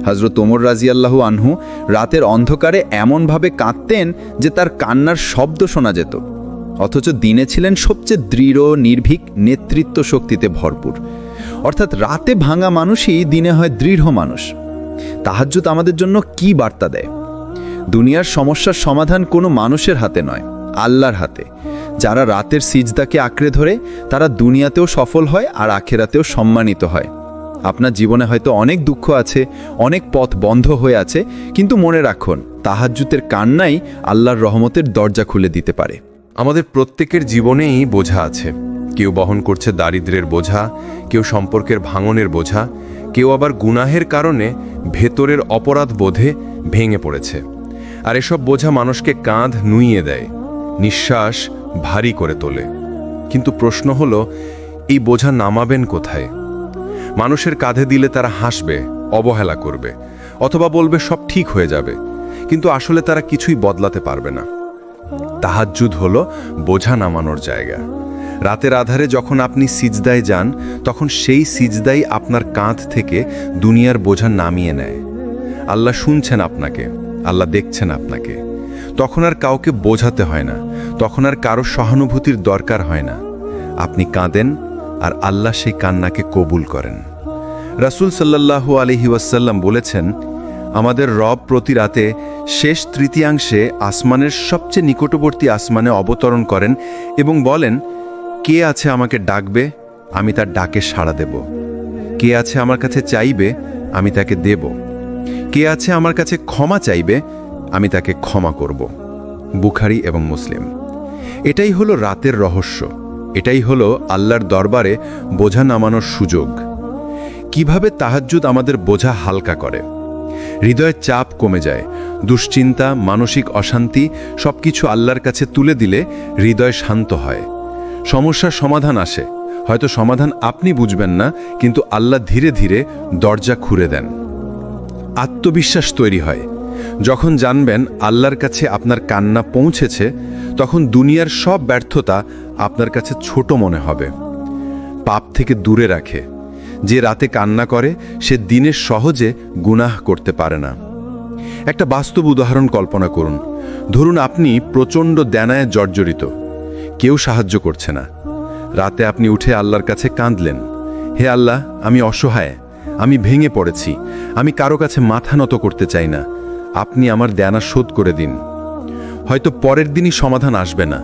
হযরত ওমর রাদিয়াল্লাহু আনহু রাতের অন্ধকারে এমনভাবে কাঁদতেন যে তার কান্নার শব্দ শোনা যেত, অথচ দিনে ছিলেন সবচেয়ে দৃঢ়, নির্ভীক, নেতৃত্ব শক্তিতে ভরপুর। অর্থাৎ রাতে ভাঙা মানুষই দিনে হয় দৃঢ় মানুষ। তাহাজ্জুদ আমাদের জন্য কি বার্তা দেয়? দুনিয়ার সমস্যার সমাধান কোনো মানুষের হাতে নয়, আল্লাহর হাতে। যারা রাতের সিজদাকে আঁকড়ে ধরে, তারা দুনিয়াতেও সফল হয় আর আখেরাতেও সম্মানিত হয়। আপনার জীবনে হয়তো অনেক দুঃখ আছে, অনেক পথ বন্ধ হয়ে আছে, কিন্তু মনে রাখুন তাহাজ্জুদের কান্নাই আল্লাহর রহমতের দরজা খুলে দিতে পারে। আমাদের প্রত্যেকের জীবনেই বোঝা আছে। কেউ বহন করছে দারিদ্র্যের বোঝা, কেউ সম্পর্কের ভাঙনের বোঝা, কেউ আবার গুনাহের কারণে ভেতরের অপরাধ বোধে ভেঙে পড়েছে। আর এসব বোঝা মানুষকে কাঁধ নুইয়ে দেয়, নিঃশ্বাস ভারী করে তোলে। কিন্তু প্রশ্ন হলো, এই বোঝা নামাবেন কোথায়? মানুষের কাঁধে দিলে তারা হাসবে, অবহেলা করবে, অথবা বলবে সব ঠিক হয়ে যাবে, কিন্তু আসলে তারা কিছুই বদলাতে পারবে না। তাহাজ্জুদ হলো বোঝা নামানোর জায়গা। রাতের আধারে যখন আপনি সিজদায় যান, তখন সেই সিজদাই আপনার কাঁধ থেকে দুনিয়ার বোঝা নামিয়ে নেয়। আল্লাহ শুনছেন আপনাকে, আল্লাহ দেখছেন আপনাকে। তখন আর কাউকে বোঝাতে হয় না, তখন আর কারো সহানুভূতির দরকার হয় না। আপনি কাঁদেন আর আল্লাহ সেই কান্নাকে কবুল করেন। রাসূল সাল্লাল্লাহু আলাইহি ওয়াসাল্লাম বলেছেন, আমাদের রব প্রতি রাতে শেষ তৃতীয়াংশে আসমানের সবচেয়ে নিকটবর্তী আসমানে অবতরণ করেন এবং বলেন, কে আছে আমাকে ডাকবে, আমি তার ডাকে সাড়া দেব। কে আছে আমার কাছে চাইবে, আমি তাকে দেব। কে আছে আমার কাছে ক্ষমা চাইবে, আমি তাকে ক্ষমা করব। বুখারী এবং মুসলিম। এটাই হলো রাতের রহস্য, এটাই হলো আল্লাহর দরবারে বোঝা নামানোর সুযোগ। কিভাবে তাহাজ্জুদ আমাদের বোঝা হালকা করে? হৃদয়ের চাপ কমে যায়, দুশ্চিন্তা, মানসিক অশান্তি সবকিছু আল্লাহর কাছে তুলে দিলে হৃদয় শান্ত হয়। সমস্যার সমাধান আসে, হয়তো সমাধান আপনি বুঝবেন না, কিন্তু আল্লাহ ধীরে ধীরে দরজা খুলে দেন। আত্মবিশ্বাস তৈরি হয়। যখন জানবেন আল্লাহর কাছে আপনার কান্না পৌঁছেছে, তখন দুনিয়ার সব ব্যর্থতা আপনার কাছে ছোট মনে হবে। পাপ থেকে দূরে রাখে। যে রাতে কান্না করে সে দিনে সহজে গুনাহ করতে পারে না। একটা বাস্তব উদাহরণ কল্পনা করুন। ধরুন আপনি প্রচণ্ড দেনায় জর্জরিত, কেউ সাহায্য করছে না। রাতে আপনি উঠে আল্লাহর কাছে কাঁদলেন, হে আল্লাহ, আমি অসহায়, আমি ভেঙে পড়েছি, আমি কারো কাছে মাথা নত করতে চাই না, আপনি আমার দেনা শোধ করে দিন। হয়তো পরের দিনই সমাধান আসবে না,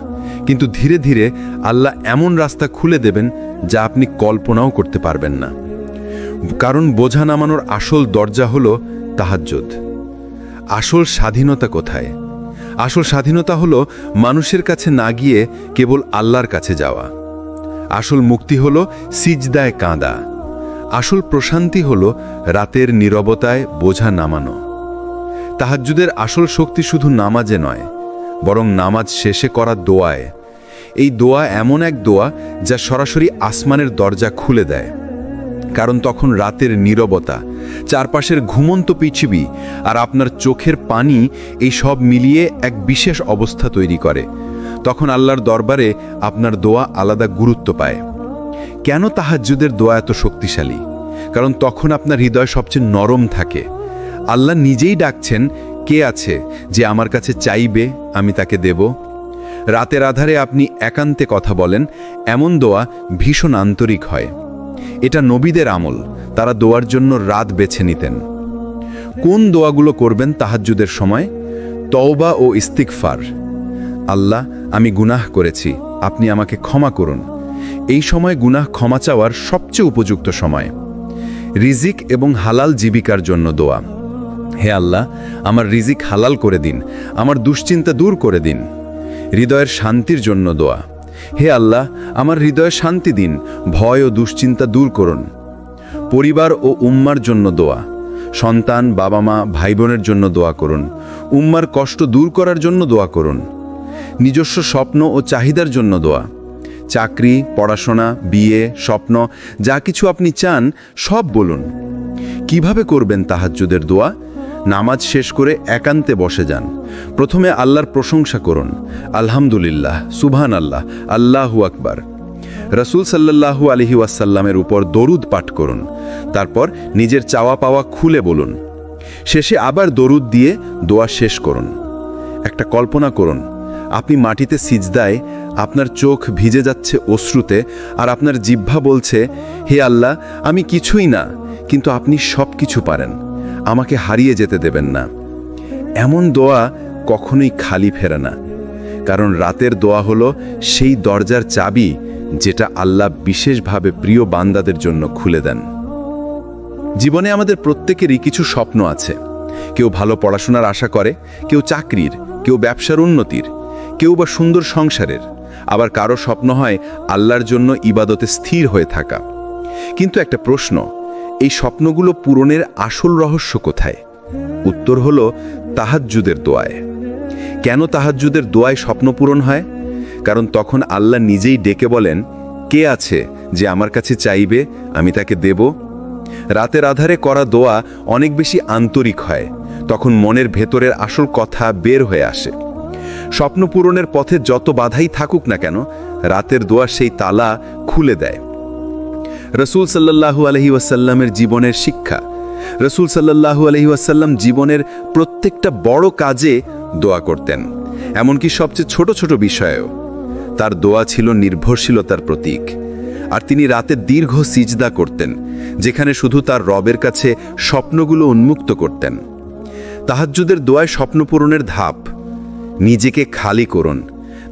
কিন্তু ধীরে ধীরে আল্লাহ এমন রাস্তা খুলে দেবেন যা আপনি কল্পনাও করতে পারবেন না। কারণ বোঝা নামানোর আসল দরজা হলো তাহাজ্জুদ। আসল স্বাধীনতা কোথায়? আসল স্বাধীনতা হলো মানুষের কাছে না গিয়ে কেবল আল্লাহর কাছে যাওয়া। আসল মুক্তি হলো সিজদায় কাঁদা। আসল প্রশান্তি হলো রাতের নীরবতায় বোঝা নামানো। তাহাজ্জুদের আসল শক্তি শুধু নামাজে নয়, বরং নামাজ শেষে করা দোয়ায়। এই দোয়া এমন এক দোয়া যা সরাসরি আসমানের দরজা খুলে দেয়। কারণ তখন রাতের নীরবতা, চারপাশের ঘুমন্ত পৃথিবী আর আপনার চোখের পানি, এই সব মিলিয়ে এক বিশেষ অবস্থা তৈরি করে। তখন আল্লাহর দরবারে আপনার দোয়া আলাদা গুরুত্ব পায়। কেন তাহাজ্জুদের দোয়া এত শক্তিশালী? কারণ তখন আপনার হৃদয় সবচেয়ে নরম থাকে। আল্লাহ নিজেই ডাকছেন, কে আছে যে আমার কাছে চাইবে, আমি তাকে দেব। রাতের আধারে আপনি একান্তে কথা বলেন, এমন দোয়া ভীষণ আন্তরিক হয়। এটা নবীদের আমল, তারা দোয়ার জন্য রাত বেছে নিতেন। কোন দোয়াগুলো করবেন তাহাজ্জুদের সময়? তওবা ও ইস্তিগফার। আল্লাহ, আমি গুনাহ করেছি, আপনি আমাকে ক্ষমা করুন। এই সময় গুনাহ ক্ষমা চাওয়ার সবচেয়ে উপযুক্ত সময়। রিজিক এবং হালাল জীবিকার জন্য দোয়া। হে আল্লাহ, আমার রিজিক হালাল করে দিন, আমার দুশ্চিন্তা দূর করে দিন। হৃদয়ের শান্তির জন্য দোয়া। হে আল্লাহ, আমার হৃদয়ে শান্তি দিন, ভয় ও দুশ্চিন্তা দূর করুন। পরিবার ও উম্মার জন্য দোয়া। সন্তান, বাবা মা, ভাই বোনের জন্য দোয়া করুন। উম্মার কষ্ট দূর করার জন্য দোয়া করুন। নিজস্ব স্বপ্ন ও চাহিদার জন্য দোয়া। চাকরি, পড়াশোনা, বিয়ে, স্বপ্ন, যা কিছু আপনি চান সব বলুন। কিভাবে করবেন তাহাজ্জুদের দোয়া? নামাজ শেষ করে একান্তে বসে যান। প্রথমে আল্লাহর প্রশংসা করুন, আলহামদুলিল্লাহ, সুবহানাল্লাহ, আল্লাহু আকবার। রাসূল সাল্লাল্লাহু আলাইহি ওয়াসাল্লামের উপর দরুদ পাঠ করুন। তারপর নিজের চাওয়া পাওয়া খুলে বলুন। শেষে আবার দরুদ দিয়ে দোয়া শেষ করুন। একটা কল্পনা করুন, আপনি মাটিতে সিজদায়, আপনার চোখ ভিজে যাচ্ছে অশ্রুতে, আর আপনার জিহ্বা বলছে, হে আল্লাহ, আমি কিছুই না, কিন্তু আপনি সব কিছু পারেন, আমাকে হারিয়ে যেতে দেবেন না। এমন দোয়া কখনোই খালি ফেরে না, কারণ রাতের দোয়া হলো সেই দরজার চাবি যেটা আল্লাহ বিশেষভাবে প্রিয় বান্দাদের জন্য খুলে দেন। জীবনে আমাদের প্রত্যেকেরই কিছু স্বপ্ন আছে। কেউ ভালো পড়াশোনার আশা করে, কেউ চাকরির, কেউ ব্যবসার উন্নতির, কেউ বা সুন্দর সংসারের, আবার কারো স্বপ্ন হয় আল্লাহর জন্য ইবাদতে স্থির হয়ে থাকা। কিন্তু একটা প্রশ্ন, এই স্বপ্নগুলো পূরণের আসল রহস্য কোথায়? উত্তর হলো তাহাজ্জুদের দোয়ায়। কেন তাহাজ্জুদের দোয়ায় স্বপ্ন পূরণ হয়? কারণ তখন আল্লাহ নিজেই ডেকে বলেন, কে আছে যে আমার কাছে চাইবে, আমি তাকে দেব। রাতের আধারে করা দোয়া অনেক বেশি আন্তরিক হয়, তখন মনের ভেতরের আসল কথা বের হয়ে আসে। স্বপ্ন পূরণের পথে যত বাধাই থাকুক না কেন, রাতের দোয়া সেই তালা খুলে দেয়। রসুল সাল্লাল্লাহু আলাইহি ওয়াসাল্লামের জীবনের শিক্ষা। রসুল সাল্লাল্লাহু আলাইহি ওয়াসাল্লাম জীবনের প্রত্যেকটা বড় কাজে দোয়া করতেন, এমনকি সবচেয়ে ছোট ছোট বিষয়েও। তার দোয়া ছিল নির্ভরশীলতার প্রতীক। আর তিনি রাতে দীর্ঘ সিজদা করতেন, যেখানে শুধু তার রবের কাছে স্বপ্নগুলো উন্মুক্ত করতেন। তাহাজ্জুদের দোয়ায় স্বপ্ন পূরণের ধাপ। নিজেকে খালি করুন,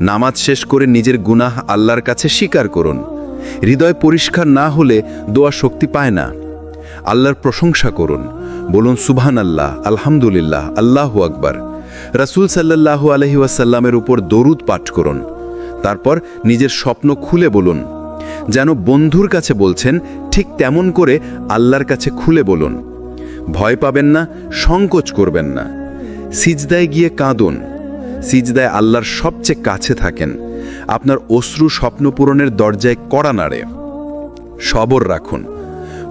নামাজ শেষ করে নিজের গুনাহ আল্লাহর কাছে স্বীকার করুন। হৃদয় পরিষ্কার না হলে দোয়া শক্তি পায় না। আল্লাহর প্রশংসা করুন, বলুন সুবহানাল্লাহ, আলহামদুলিল্লাহ, আল্লাহু আকবার। রাসূল সাল্লাল্লাহু আলাইহি ওয়াসাল্লামের উপর দরুদ পাঠ করুন। তারপর নিজের স্বপ্ন খুলে বলুন, যেন বন্ধুর কাছে বলছেন, ঠিক তেমন করে আল্লাহর কাছে খুলে বলুন। ভয় পাবেন না, সংকোচ করবেন না। সিজদায় গিয়ে কাঁদুন। সিজদায় আল্লাহর সবচেয়ে কাছে থাকেন। আপনার অশ্রু স্বপ্ন পূরণের দরজায় কড়া নাড়ে। সবর রাখুন।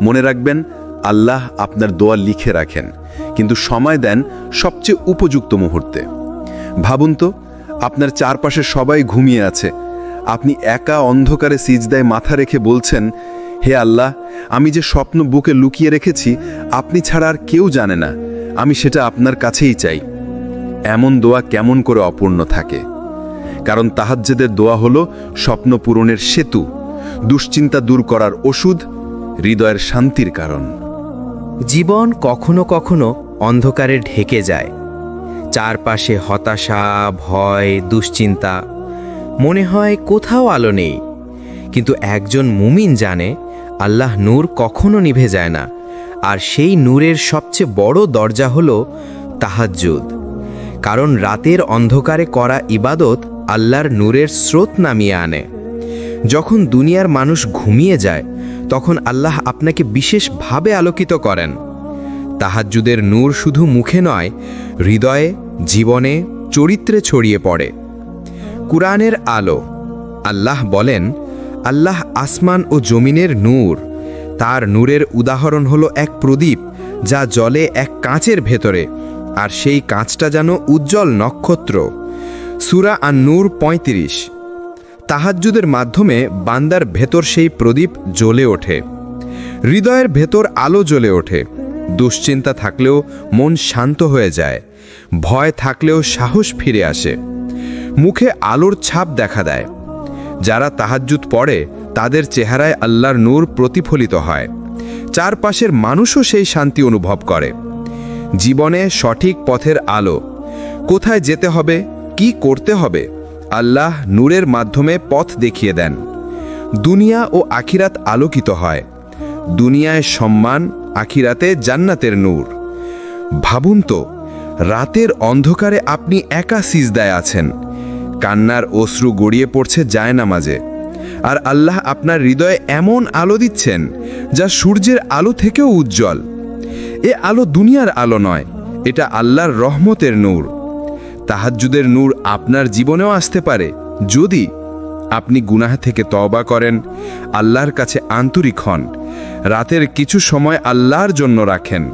মনে রাখবেন, আল্লাহ আপনার দোয়া লিখে রাখেন, কিন্তু সময় দেন সবচেয়ে উপযুক্ত মুহূর্তে। ভাবুন তো, আপনার চারপাশে সবাই ঘুমিয়ে আছে, আপনি একা অন্ধকারে সিজদায় মাথা রেখে বলছেন, হে আল্লাহ, আমি যে স্বপ্ন বুকে লুকিয়ে রেখেছি, আপনি ছাড়া আর কেউ জানে না, আমি সেটা আপনার কাছেই চাই। এমন দোয়া কেমন করে অপূর্ণ থাকে? কারণ তাহাজ্জুদের দোয়া হলো স্বপ্ন পূরণের সেতু, দুশ্চিন্তা দূর করার ওষুধ, হৃদয়ের শান্তির কারণ। জীবন কখনো কখনো অন্ধকারে ঢেকে যায়। চারপাশে হতাশা, ভয়, দুশ্চিন্তা, মনে হয় কোথাও আলো নেই। কিন্তু একজন মুমিন জানে, আল্লাহ নূর কখনো নিভে যায় না, আর সেই নূরের সবচেয়ে বড় দরজা হলো তাহাজ্জুদ। কারণ রাতের অন্ধকারে করা ইবাদত আল্লাহর নূরের স্রোত নামিয়ে আনে। যখন দুনিয়ার মানুষ ঘুমিয়ে যায়, তখন আল্লাহ আপনাকে বিশেষভাবে আলোকিত করেন। তাহাজ্জুদের নূর শুধু মুখে নয়, হৃদয়ে, জীবনে, চরিত্রে ছড়িয়ে পড়ে। কুরআনের আলো। আল্লাহ বলেন, আল্লাহ আসমান ও জমিনের নূর। তার নূরের উদাহরণ হলো এক প্রদীপ যা জ্বলে এক কাঁচের ভেতরে, আর সেই কাঁচটা যেন উজ্জ্বল নক্ষত্র। সূরা আন-নূর ৩৫। তাহাজ্জুদের মাধ্যমে বান্দার ভেতর সেই প্রদীপ জ্বলে ওঠে। হৃদয়ের ভেতর আলো জ্বলে ওঠে। দুশ্চিন্তা থাকলেও মন শান্ত হয়ে যায়, ভয় থাকলেও সাহস ফিরে আসে। মুখে আলোর ছাপ দেখা দেয়। যারা তাহাজ্জুদ পড়ে, তাদের চেহারায় আল্লাহর নূর প্রতিফলিত হয়। চারপাশের মানুষও সেই শান্তি অনুভব করে। জীবনে সঠিক পথের আলো। কোথায় যেতে হবে, কি করতে হবে, আল্লাহ নূরের মাধ্যমে পথ দেখিয়ে দেন। দুনিয়া ও আখিরাত আলোকিত হয়। দুনিয়ায় সম্মান, আখিরাতে জান্নাতের নূর। ভাবুন তো, রাতের অন্ধকারে আপনি একা সিজদায় আছেন, কান্নার অশ্রু গড়িয়ে পড়ছে জায়নামাজে, আর আল্লাহ আপনার হৃদয়ে এমন আলো দিচ্ছেন যা সূর্যের আলো থেকেও উজ্জ্বল। এ আলো দুনিয়ার আলো নয়, এটা আল্লাহর রহমতের নূর। তাহাজ্জুদের নূর আপনার জীবনেও আসতে পারে যদি আপনি গুনাহ থেকে তওবা করেন, আল্লাহর কাছে আন্তরিক হন, রাতের কিছু সময় আল্লাহর জন্য রাখেন।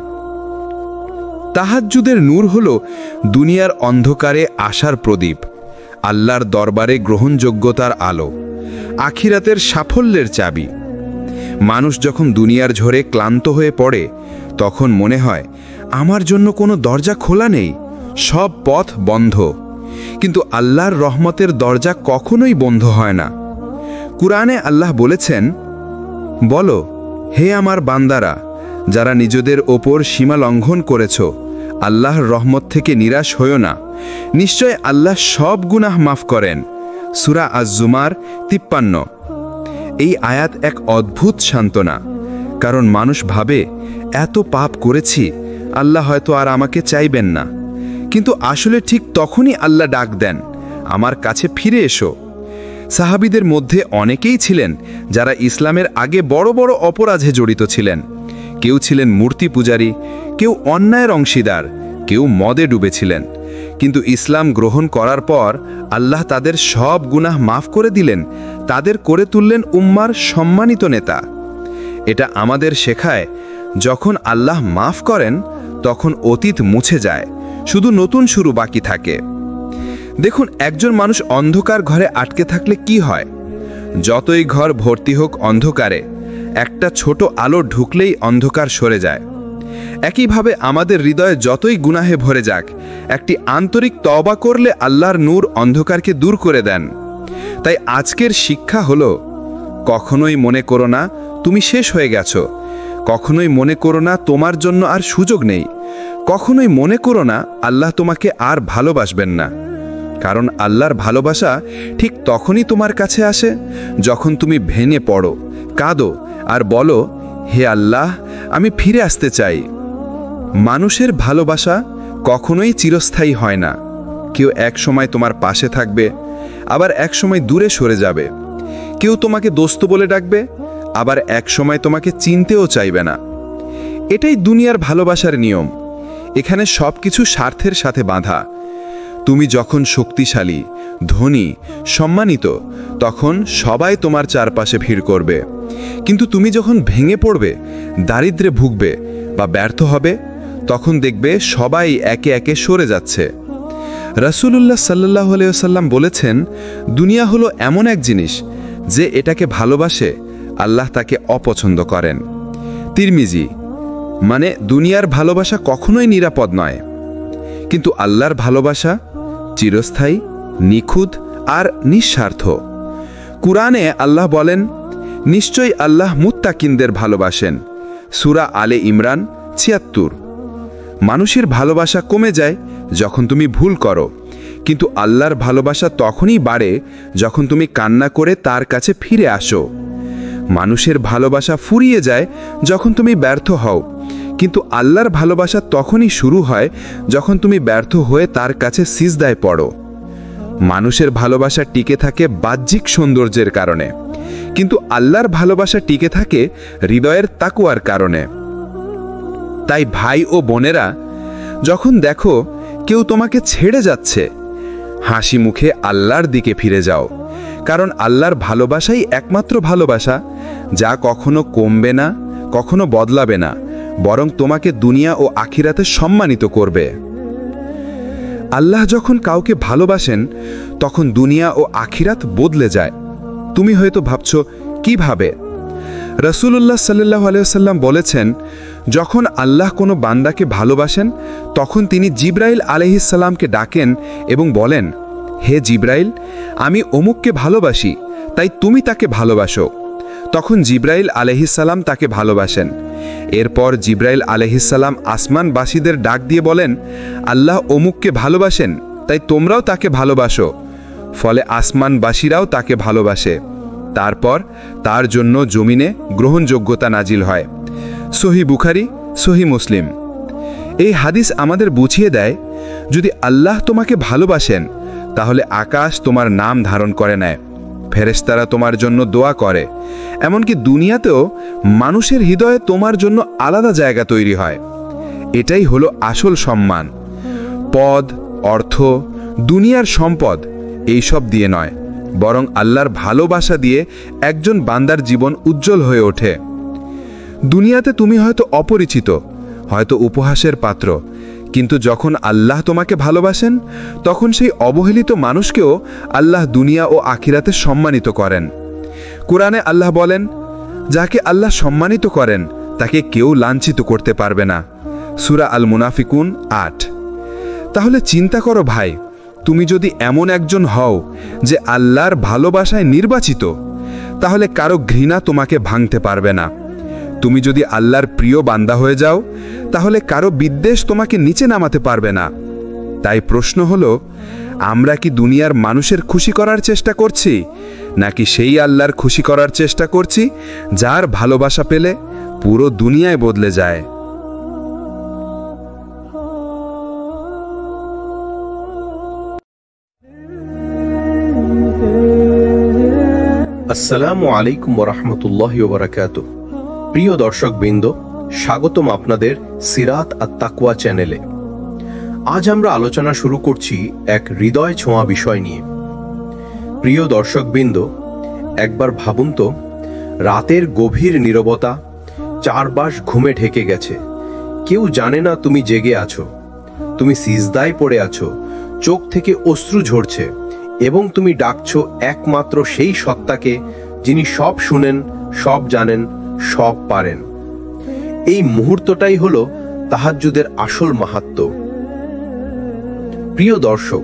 তাহাজ্জুদের নূর হলো দুনিয়ার অন্ধকারে আশার প্রদীপ, আল্লাহর দরবারে গ্রহণযোগ্যতার আলো, আখিরাতের সাফল্যের চাবি। মানুষ যখন দুনিয়ার ঝড়ে ক্লান্ত হয়ে পড়ে, তখন মনে হয় আমার জন্য কোনো দরজা খোলা নেই, সব পথ বন্ধ। কিন্তু আল্লাহর রহমতের দরজা কখনোই বন্ধ হয় না। কুরআনে আল্লাহ বলেছেন, বলো, হে আমার বান্দারা, যারা নিজেদের ওপর সীমা লঙ্ঘন করেছ, আল্লাহর রহমত থেকে নিরাশ হয়ো না। নিশ্চয় আল্লাহ সব গুনাহ মাফ করেন। সূরা আজ-জুমার ৫৩। এই আয়াত এক অদ্ভুত সান্ত্বনা। কারণ মানুষ ভাবে এত পাপ করেছি, আল্লাহ হয়তো আর আমাকে চাইবেন না। কিন্তু আসলে ঠিক তখনই আল্লাহ ডাক দেন, আমার কাছে ফিরে এসো। সাহাবীদের মধ্যে অনেকেই ছিলেন যারা ইসলামের আগে বড় বড় অপরাধে জড়িত ছিলেন। কেউ ছিলেন মূর্তি পূজারী, কেউ অন্যায়ের অংশীদার, কেউ মদে ডুবেছিলেন। কিন্তু ইসলাম গ্রহণ করার পর আল্লাহ তাদের সব গুনাহ মাফ করে দিলেন, তাদের করে তুললেন উম্মার সম্মানিত নেতা। এটা আমাদের শেখায়, যখন আল্লাহ মাফ করেন তখন অতীত মুছে যায়, শুধু নতুন শুরু বাকি থাকে। দেখুন, একজন মানুষ অন্ধকার ঘরে আটকে থাকলে কি হয়? যতই ঘর ভর্তি হোক অন্ধকারে, একটা ছোট আলো ঢুকলেই অন্ধকার সরে যায়। একইভাবে আমাদের হৃদয়ে যতই গুনাহে ভরে যাক, একটি আন্তরিক তওবা করলে আল্লাহর নূর অন্ধকারকে দূর করে দেন। তাই আজকের শিক্ষা হলো, কখনোই মনে করো না তুমি শেষ হয়ে গেছো, কখনোই মনে করো না তোমার জন্য আর সুযোগ নেই, কখনোই মনে করো না আল্লাহ তোমাকে আর ভালোবাসবেন না। কারণ আল্লাহর ভালোবাসা ঠিক তখনই তোমার কাছে আসে যখন তুমি ভেঙে পড়ো, কাঁদো আর বলো, হে আল্লাহ, আমি ফিরে আসতে চাই। মানুষের ভালোবাসা কখনোই চিরস্থায়ী হয় না। কেউ এক সময় তোমার পাশে থাকবে, আবার এক সময় দূরে সরে যাবে। কেউ তোমাকে দোস্ত বলে ডাকবে, আবার এক সময় তোমাকে চিনতেও চাইবে না। এটাই দুনিয়ার ভালোবাসার নিয়ম। এখানে সবকিছু স্বার্থের সাথে বাঁধা। তুমি যখন শক্তিশালী, ধনী, সম্মানিত, তখন সবাই তোমার চারপাশে ভিড় করবে। কিন্তু তুমি যখন ভেঙে পড়বে, দারিদ্র্যে ভুগবে বা ব্যর্থ হবে, তখন দেখবে সবাই একে একে সরে যাচ্ছে। রাসূলুল্লাহ সাল্লাল্লাহু আলাইহি ওয়াসাল্লাম বলেছেন, দুনিয়া হলো এমন এক জিনিস, যে এটাকে ভালোবাসে আল্লাহ তাকে অপছন্দ করেন। তিরমিজি। মানে দুনিয়ার ভালোবাসা কখনোই নিরাপদ নয়, কিন্তু আল্লাহর ভালোবাসা চিরস্থায়ী, নিখুঁত আর নিঃস্বার্থ। কুরআনে আল্লাহ বলেন, নিশ্চয়ই আল্লাহ মুত্তাকিনদের ভালোবাসেন। সূরা আলে ইমরান ৭৬। মানুষের ভালোবাসা কমে যায় যখন তুমি ভুল করো, কিন্তু আল্লাহর ভালোবাসা তখনই বাড়ে যখন তুমি কান্না করে তার কাছে ফিরে আসো। মানুষের ভালোবাসা ফুরিয়ে যায় যখন তুমি ব্যর্থ হও, কিন্তু আল্লাহর ভালোবাসা তখনই শুরু হয় যখন তুমি ব্যর্থ হয়ে তার কাছে সিজদায় পড়ো। মানুষের ভালোবাসা টিকে থাকে বাহ্যিক সৌন্দর্যের কারণে, কিন্তু আল্লাহর ভালোবাসা টিকে থাকে হৃদয়ের তাকওয়ার কারণে। তাই ভাই ও বোনেরা, যখন দেখো কেউ তোমাকে ছেড়ে যাচ্ছে, হাসি মুখে আল্লাহর দিকে ফিরে যাও। কারণ আল্লাহর ভালোবাসাই একমাত্র ভালোবাসা, যা কখনো কমবে না, কখনো বদলাবে না, বরং তোমাকে দুনিয়া ও আখিরাতে সম্মানিত করবে। আল্লাহ যখন কাউকে ভালোবাসেন, তখন দুনিয়া ও আখিরাত বদলে যায়। তুমি হয়তো ভাবছো, কিভাবে? রাসূলুল্লাহ সাল্লাল্লাহু আলাইহি ওয়াসাল্লাম বলেছেন, যখন আল্লাহ কোনো বান্দাকে ভালোবাসেন, তখন তিনি জিবরাইল আলাইহিস সালামকে ডাকেন এবং বলেন, হে জিবরাইল, আমি অমুককে ভালোবাসি, তাই তুমি তাকে ভালোবাসো। তখন জিবরাইল আলাইহিস সালাম তাকে ভালোবাসেন। এরপর জিবরাইল আলাইহিস সালাম আসমানবাসীদের ডাক দিয়ে বলেন, আল্লাহ অমুককে ভালোবাসেন, তাই তোমরাও তাকে ভালোবাসো। ফলে আসমানবাসীরাও তাকে ভালোবাসে। তারপর তার জন্য জমিনে গ্রহণযোগ্যতা নাজিল হয়। সহিহ বুখারী, সহিহ মুসলিম। এই হাদিস আমাদের বুঝিয়ে দেয়, যদি আল্লাহ তোমাকে ভালোবাসেন, তাহলে আকাশ তোমার নাম ধারণ করে নেয়, ফেরেশতারা তোমার জন্য দোয়া করে, এমনকি দুনিয়াতেও মানুষের হৃদয়ে তোমার জন্য আলাদা জায়গা তৈরি হয়। এটাই হলো আসল সম্মান। পদ, অর্থ, দুনিয়ার সম্পদ এইসব দিয়ে নয়, বরং আল্লাহর ভালোবাসা দিয়ে একজন বান্দার জীবন উজ্জ্বল হয়ে ওঠে। দুনিয়াতে তুমি হয়তো অপরিচিত, হয়তো উপহাসের পাত্র, কিন্তু যখন আল্লাহ তোমাকে ভালোবাসেন, তখন সেই অবহেলিত মানুষকেও আল্লাহ দুনিয়া ও আখিরাতে সম্মানিত করেন। কুরআনে আল্লাহ বলেন, যাকে আল্লাহ সম্মানিত করেন তাকে কেউ লাঞ্ছিত করতে পারবে না। সূরা আল মুনাফিকুন ৮। তাহলে চিন্তা করো ভাই, তুমি যদি এমন একজন হও যে আল্লাহর ভালোবাসায় নির্বাচিত, তাহলে কারো ঘৃণা তোমাকে ভাঙতে পারবে না। তুমি যদি আল্লাহর প্রিয় বান্দা হয়ে যাও, তাহলে কারো বিদ্বেষ তোমাকে নিচে নামাতে পারবে না। তাই প্রশ্ন হলো, আমরা কি দুনিয়ার মানুষের খুশি করার চেষ্টা করছি, নাকি সেই আল্লাহর খুশি করার চেষ্টা করছি যার ভালোবাসা পেলে পুরো দুনিয়ায় বদলে যায়। আসসালামু আলাইকুম ওয়া রাহমাতুল্লাহি ওয়া বারাকাতুহু। প্রিয় দর্শকবৃন্দ, স্বাগতম আপনাদের সিরাত আত-তাকওয়া চ্যানেলে। আজ আমরা আলোচনা শুরু করছি এক হৃদয় ছোঁয়া বিষয় নিয়ে। প্রিয় দর্শকবৃন্দ, একবার ভাবুন তো, রাতের গভীর নীরবতা, চারপাশ ঘুমে ঢেকে গেছে, কেউ জানে না তুমি জেগে আছো, তুমি সিজদায় পড়ে আছো, চোখ থেকে অশ্রু ঝরছে, এবং তুমি ডাকছো একমাত্র সেই সত্তাকে যিনি সব শুনেন, সব জানেন, সব পারেন। এই মুহূর্তটাই হলো তাহাজ্জুদের আসল মাহাত্ম্য। প্রিয় দর্শক,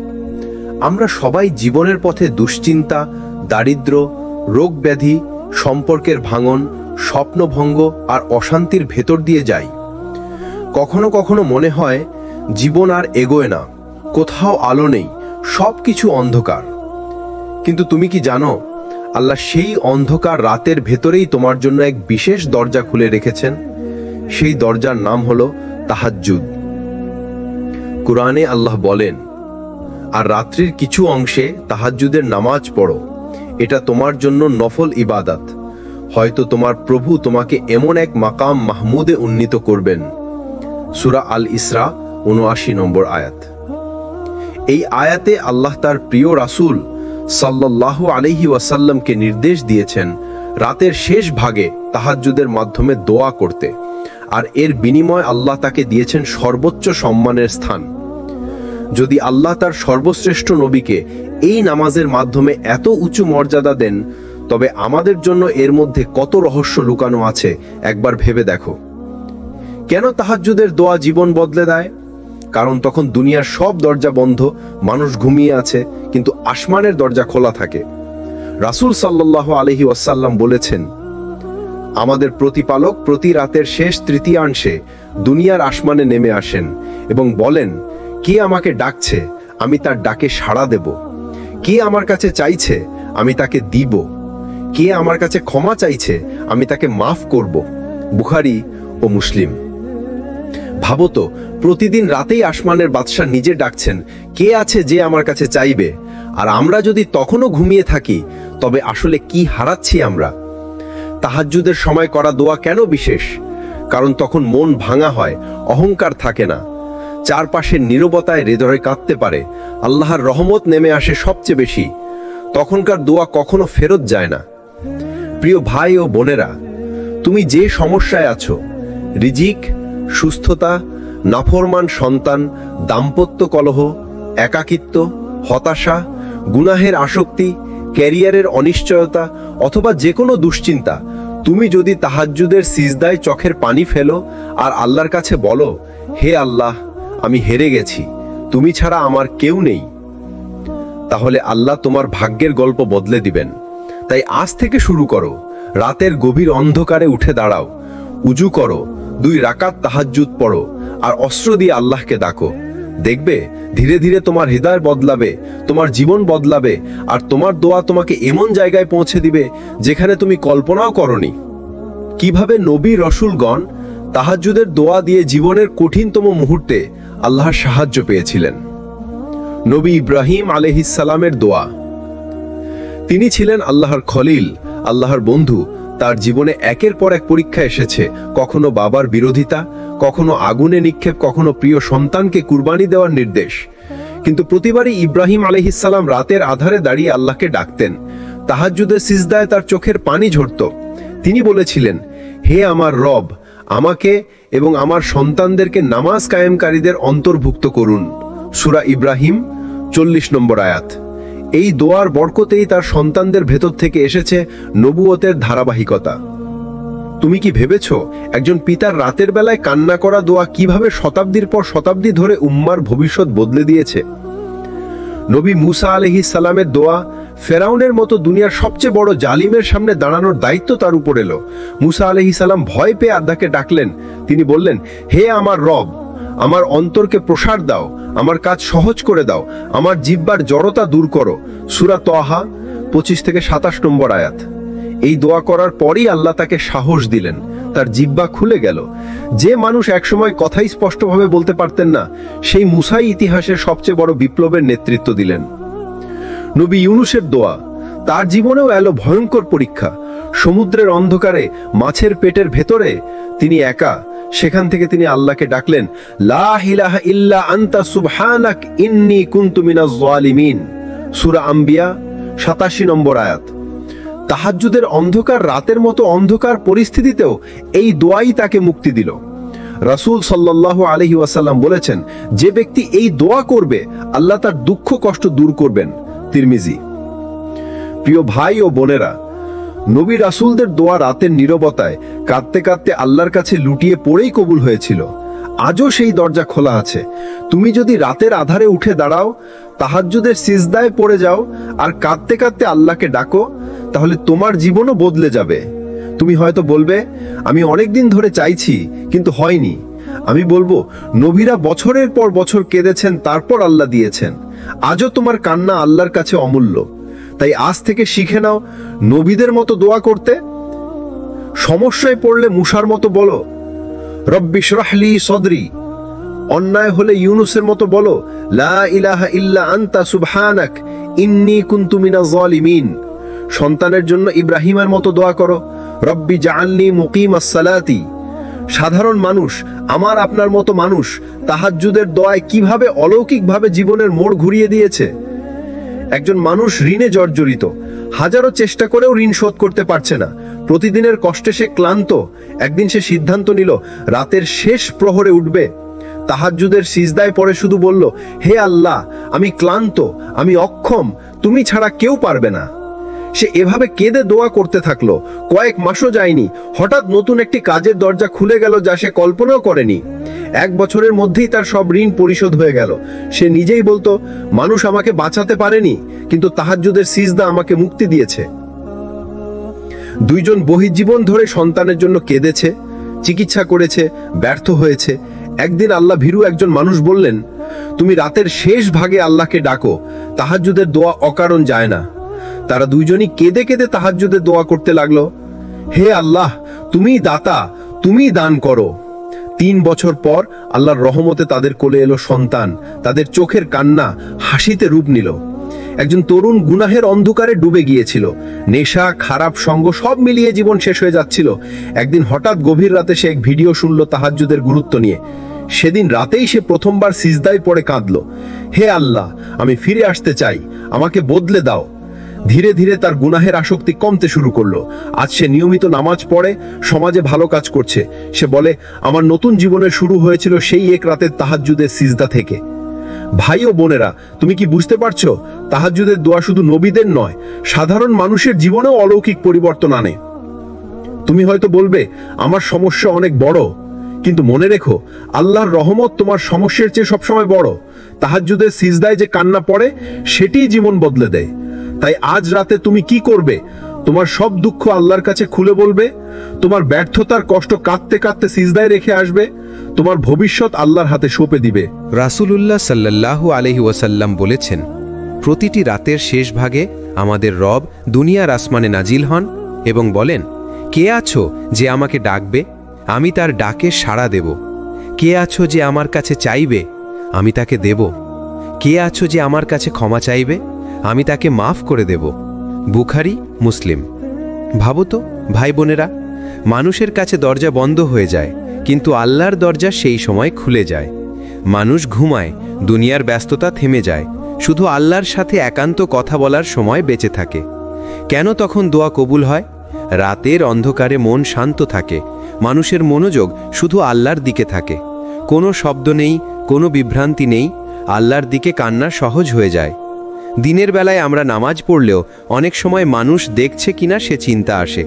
আমরা সবাই জীবনের পথে দুশ্চিন্তা, দারিদ্র্য, রোগ ব্যাধি, সম্পর্কের ভাঙন, স্বপ্নভঙ্গ আর অশান্তির ভেতর দিয়ে যাই। কখনো কখনো মনে হয় জীবন আর এগোয় না, কোথাও আলো নেই, সবকিছু অন্ধকার। কিন্তু তুমি কি জানো, আল্লাহ সেই অন্ধকার রাতের ভেতরেই তোমার জন্য এক বিশেষ দরজা খুলে রেখেছেন। সেই দরজার নাম হলো তাহাজ্জুদ। কুরআনে আল্লাহ বলেন, আর রাত্রির কিছু অংশে তাহাজ্জুদের নামাজ পড়ো, এটা তোমার জন্য নফল ইবাদত। হয়তো তোমার প্রভু তোমাকে এমন এক মাকাম মাহমুদে উন্নীত করবেন। সূরা আল ইসরা ৭৯ নম্বর আয়াত। এই আয়াতে আল্লাহ তার প্রিয় রাসূল সাল্লাল্লাহু আলাইহি ওয়াসাল্লামকে নির্দেশ দিয়েছেন রাতের শেষ ভাগে তাহাজ্জুদের মাধ্যমে দোয়া করতে, আর এর বিনিময়ে আল্লাহ তাকে দিয়েছেন সর্বোচ্চ সম্মানের স্থান। যদি আল্লাহ তার সর্বশ্রেষ্ঠ নবীকে এই নামাজের মাধ্যমে এত উঁচু মর্যাদা দেন, তবে আমাদের জন্য এর মধ্যে কত রহস্য লুকানো আছে একবার ভেবে দেখো। কেন তাহাজ্জুদের দোয়া জীবন বদলে দেয়? কারণ তখন দুনিয়ার সব দরজা বন্ধ, মানুষ ঘুমিয়ে আছে, কিন্তু আসমানের দরজা খোলা থাকে। রাসূল সাল্লাল্লাহু আলাইহি ওয়াসাল্লাম বলেছেন, আমাদের প্রতিপালক প্রতি রাতের শেষ তৃতীয়াংশে দুনিয়ার আসমানে নেমে আসেন এবং বলেন, কে আমাকে ডাকছে, আমি তার ডাকে সাড়া দেব। কে আমার কাছে চাইছে, আমি তাকে দিব। কে আমার কাছে ক্ষমা চাইছে, আমি তাকে মাফ করব। বুখারী ও মুসলিম। ভাবো তো, প্রতিদিন রাতেই আসমানের বাদশা নিজে ডাকছেন, কে আছে যে আমার কাছে চাইবে? আর আমরা যদি তখনও ঘুমিয়ে থাকি, তবে আসলে কি হারাচ্ছি আমরা? তাহাজ্জুদের সময় করা দোয়া কেন বিশেষ? কারণ তখন মন ভাঙা হয়, অহংকার থাকে না, চারপাশের নীরবতায় হৃদয় কাঁদতে পারে, আল্লাহর রহমত নেমে আসে সবচেয়ে বেশি। তখনকার দোয়া কখনো ফেরত যায় না। প্রিয় ভাই ও বোনেরা, তুমি যে সমস্যায় আছো, রিজিক, সুস্থতা, নাফরমান সন্তান, দাম্পত্য কলহ, একাকিত্ব, হতাশা, গুনাহের আসক্তি, ক্যারিয়ারের অনিশ্চয়তা অথবা যে কোনো দুশ্চিন্তা, তুমি যদি তাহাজ্জুদের সিজদায় চোখের পানি ফেলো আর আল্লাহর কাছে বলো, হে আল্লাহ, আমি হেরে গেছি, তুমি ছাড়া আমার কেউ নেই, তাহলে আল্লাহ তোমার ভাগ্যের গল্প বদলে দিবেন। তাই আজ থেকে শুরু করো, রাতের গভীর অন্ধকারে উঠে দাঁড়াও, উজু করো, 2 রাকাত তাহাজ্জুদ পড়ো, আর অস্ত্র দিয়ে আল্লাহকে ডাকো। দেখবে ধীরে ধীরে তোমার হৃদয় বদলাবে, তোমার জীবন বদলাবে, আর তোমার দোয়া তোমাকে এমন জায়গায় পৌঁছে দিবে যেখানে তুমি কল্পনাও করনি। কিভাবে নবী রাসূলগণ তাহাজ্জুদের দোয়া দিয়ে জীবনের কঠিনতম মুহূর্তে আল্লাহর সাহায্য পেয়েছিলেন। নবী ইব্রাহিম আলাইহিস সালামের দোয়া। তিনি ছিলেন আল্লাহর খলিল, আল্লাহর বন্ধু। তার জীবনে একের পর এক পরীক্ষা এসেছে, কখনো বাবার বিরোধিতা, কখনো আগুনে নিক্ষেপ, কখনো প্রিয় সন্তানকে কুরবানি দেওয়ার নির্দেশ। কিন্তু প্রতিবারই ইব্রাহিম আলাইহিস সালাম রাতের আধারে দাঁড়িয়ে আল্লাহকে ডাকতেন। তাহাজ্জুদের সিজদায় তার চোখের পানি ঝরত। তিনি বলেছিলেন, হে আমার রব, আমাকে এবং আমার সন্তানদেরকে নামাজ কায়েমকারীদের অন্তর্ভুক্ত করুন। সূরা ইব্রাহিম 40 নম্বর আয়াত। এই দোয়ার বরকতেই তার সন্তানদের ভেতর থেকে এসেছে নবুয়তের ধারাবাহিকতা। তুমি কি ভেবেছো একজন পিতার রাতের বেলায় কান্না করা দোয়া কিভাবে শতাব্দীর পর শতাব্দী ধরে উম্মার ভবিষ্যৎ বদলে দিয়েছে? নবী মুসা আলাইহিস সালামের দোয়া। ফেরাউনের মতো দুনিয়ার সবচেয়ে বড় জালিমের সামনে দাঁড়ানোর দায়িত্ব তার উপর এলো। মুসা আলাইহিস সালাম ভয় পেয়ে আল্লাহকে ডাকলেন। তিনি বললেন, হে আমার রব, আমার অন্তরকে প্রসার দাও, আমার কাজ সহজ করে দাও, আমার জিহ্বার জড়তা দূর করো। সূরা তাহা 25 থেকে 27 নম্বর আয়াত। এই দোয়া করার পরই আল্লাহ তাকে সাহস দিলেন। তার জিহ্বা খুলে গেল। যে মানুষ একসময় কথাই স্পষ্টভাবে বলতে পারতেন না, সেই মুসাই ইতিহাসের সবচেয়ে বড় বিপ্লবের নেতৃত্ব দিলেন। নবী ইউনুসের দোয়া, তার জীবনেও এলো ভয়ঙ্কর পরীক্ষা। সমুদ্রের অন্ধকারে মাছের পেটের ভেতরে তিনি একা, সেখান থেকে তিনি আল্লাহকে ডাকলেন, লা ইলাহা ইল্লা আনতা সুবহানাক ইন্নী কুনতু মিনাজ জালিমিন। সূরা আম্বিয়া 87 নম্বর আয়াত। তাহাজ্জুদের অন্ধকার রাতের মতো অন্ধকার পরিস্থিতিতেও এই দোয়াই তাকে মুক্তি দিল। রাসূল সাল্লাল্লাহু আলাইহি ওয়াসাল্লাম বলেছেন, যে ব্যক্তি এই দোয়া করবে আল্লাহ তার দুঃখ কষ্ট দূর করবেন। তিরমিজি। প্রিয় ভাই ও বোনেরা, নবী রাসূলদের দোয়া রাতের নীরবতায় কাঁদতে কাঁদতে আল্লাহর কাছে লুটিয়ে পড়েই কবুল হয়েছিল। আজও সেই দরজা খোলা আছে। তুমি যদি রাতের আধারে উঠে দাঁড়াও, তাহাজ্জুদের সিজদায় পড়ে যাও আর কাঁদতে কাঁদতে আল্লাহকে ডাকো, তাহলে তোমার জীবনও বদলে যাবে। তুমি হয়তো বলবে, আমি অনেকদিন ধরে চাইছি কিন্তু হয়নি। আমি বলবো, নবীরা বছরের পর বছর কেঁদেছেন, তারপর আল্লাহ দিয়েছেন। আজও তোমার কান্না আল্লাহর কাছে অমূল্য। তাই আজ থেকে শিখে নাও নবীদের মতো দোয়া করতে। সমস্যায় পড়লে মুসার মতো বলো, রব্বি শরহলি সদরি। অন্যায় হলে ইউনুসের মতো বলো, লা ইলাহা ইল্লা আনতা সুবহানাক ইন্নী কুনতু মিনাজ জালিমিন। সন্তানের জন্য ইব্রাহিমের মতো দোয়া করো, রব্বি জাআলনি মুকিমাস সালাতি। সাধারণ মানুষ, আমার আপনার মতো মানুষ তাহাজ্জুদের দোয়ায় কিভাবে অলৌকিকভাবে জীবনের মোড় ঘুরিয়ে দিয়েছে। একজন মানুষ ঋণে জর্জরিত, হাজারো চেষ্টা করেও ঋণ শোধ করতে পারছে না। প্রতিদিনের কষ্টে সে ক্লান্ত। একদিন সে সিদ্ধান্ত নিল রাতের শেষ প্রহরে উঠবে। তাহাজ্জুদের সিজদায় পড়ে শুধু বলল, হে আল্লাহ, আমি ক্লান্ত, আমি অক্ষম, তুমি ছাড়া কেউ পারবে না। সে এভাবে কেঁদে দোয়া করতে থাকলো। কয়েক মাসও যায়নি, হঠাৎ নতুন একটি কাজের দরজা খুলে গেল যা সে কল্পনাও করেনি। 1 বছরের মধ্যেই তার সব ঋণ পরিশোধ হয়ে গেল। সে নিজেই বলতো, মানুষ আমাকে বাঁচাতে পারেনি, কিন্তু তাহাজ্জুদের সিজদা আমাকে মুক্তি দিয়েছে। 2 জন বহির্জীবন ধরে সন্তানের জন্য কেঁদেছে, চিকিৎসা করেছে, ব্যর্থ হয়েছে। একদিন আল্লাহ ভীরু একজন মানুষ বললেন, তুমি রাতের শেষ ভাগে আল্লাহকে ডাকো, তাহাজ্জুদের দোয়া অকারণ যায় না। তারা 2 জনই কেঁদে কেঁদে তাহাজ্জুদের দোয়া করতে লাগলো, হে আল্লাহ, তুমিই দাতা, তুমিই দান করো। 3 বছর পর আল্লাহর রহমতে তাদের কোলে এলো সন্তান। তাদের চোখের কান্না হাসিতে রূপ নিল। একজন তরুণ গুনাহের অন্ধকারে ডুবে গিয়েছিল। নেশা, খারাপ সঙ্গ সব মিলিয়ে জীবন শেষ হয়ে যাচ্ছিল। একদিন হঠাৎ গভীর রাতে সে এক ভিডিও শুনলো তাহাজ্জুদের গুরুত্ব নিয়ে। সেদিন রাতেই সে প্রথমবার সিজদায় পড়ে কাঁদলো, হে আল্লাহ, আমি ফিরে আসতে চাই, আমাকে বদলে দাও। ধীরে ধীরে তার গুনাহের আসক্তি কমতে শুরু করলো। আজ সে নিয়মিত নামাজ পড়ে, সমাজে ভালো কাজ করছে। সে বলে, আমার নতুন জীবনের শুরু হয়েছিল সেই এক রাতের তাহাজ্জুদের সিজদা থেকে। ভাই ও বোনেরা, তুমি কি বুঝতে পারছো? তাহাজ্জুদের দোয়া শুধু নবীদের নয়, সাধারণ মানুষের জীবনেও অলৌকিক পরিবর্তন আনে। তুমি হয়তো বলবে, আমার সমস্যা অনেক বড়, কিন্তু মনে রেখো, আল্লাহর রহমত তোমার সমস্যার চেয়ে সবসময় বড়। তাহাজ্জুদের সিজদায় যে কান্না পড়ে, সেটিই জীবন বদলে দেয়। তাই আজ রাতে তুমি কি করবে? তোমার সব দুঃখ আল্লাহর কাছে খুলে বলবে, তোমার ব্যর্থতার কষ্ট কাঁদতে কাঁদতে সিজদায় রেখে আসবে, তোমার ভবিষ্যৎ আল্লাহর হাতে সঁপে দিবে। রাসূলুল্লাহ সাল্লাল্লাহু আলাইহি ওয়াসাল্লাম বলেছেন, প্রতিটি রাতের শেষ ভাগে আমাদের রব দুনিয়ার আসমানে নাজিল হন এবং বলেন, কে আছো যে আমাকে ডাকবে? আমি তার ডাকে সাড়া দেব। কে আছো যে আমার কাছে চাইবে? আমি তাকে দেব। কে আছো যে আমার কাছে ক্ষমা চাইবে? আমি তাকে মাফ করে দেব। বুখারী, মুসলিম। ভাবো তো ভাই বোনেরা, মানুষের কাছে দরজা বন্ধ হয়ে যায়, কিন্তু আল্লাহর দরজা সেই সময় খুলে যায়। মানুষ ঘুমায়, দুনিয়ার ব্যস্ততা থেমে যায়, শুধু আল্লাহর সাথে একান্ত কথা বলার সময় বেঁচে থাকে। কেন তখন দোয়া কবুল হয়? রাতের অন্ধকারে মন শান্ত থাকে, মানুষের মনোযোগ শুধু আল্লাহর দিকে থাকে। কোনো শব্দ নেই, কোনো বিভ্রান্তি নেই, আল্লাহর দিকে কান্না সহজ হয়ে যায়। দিনের বেলায় আমরা নামাজ পড়লেও অনেক সময় মানুষ দেখছে কিনা সে চিন্তা আসে,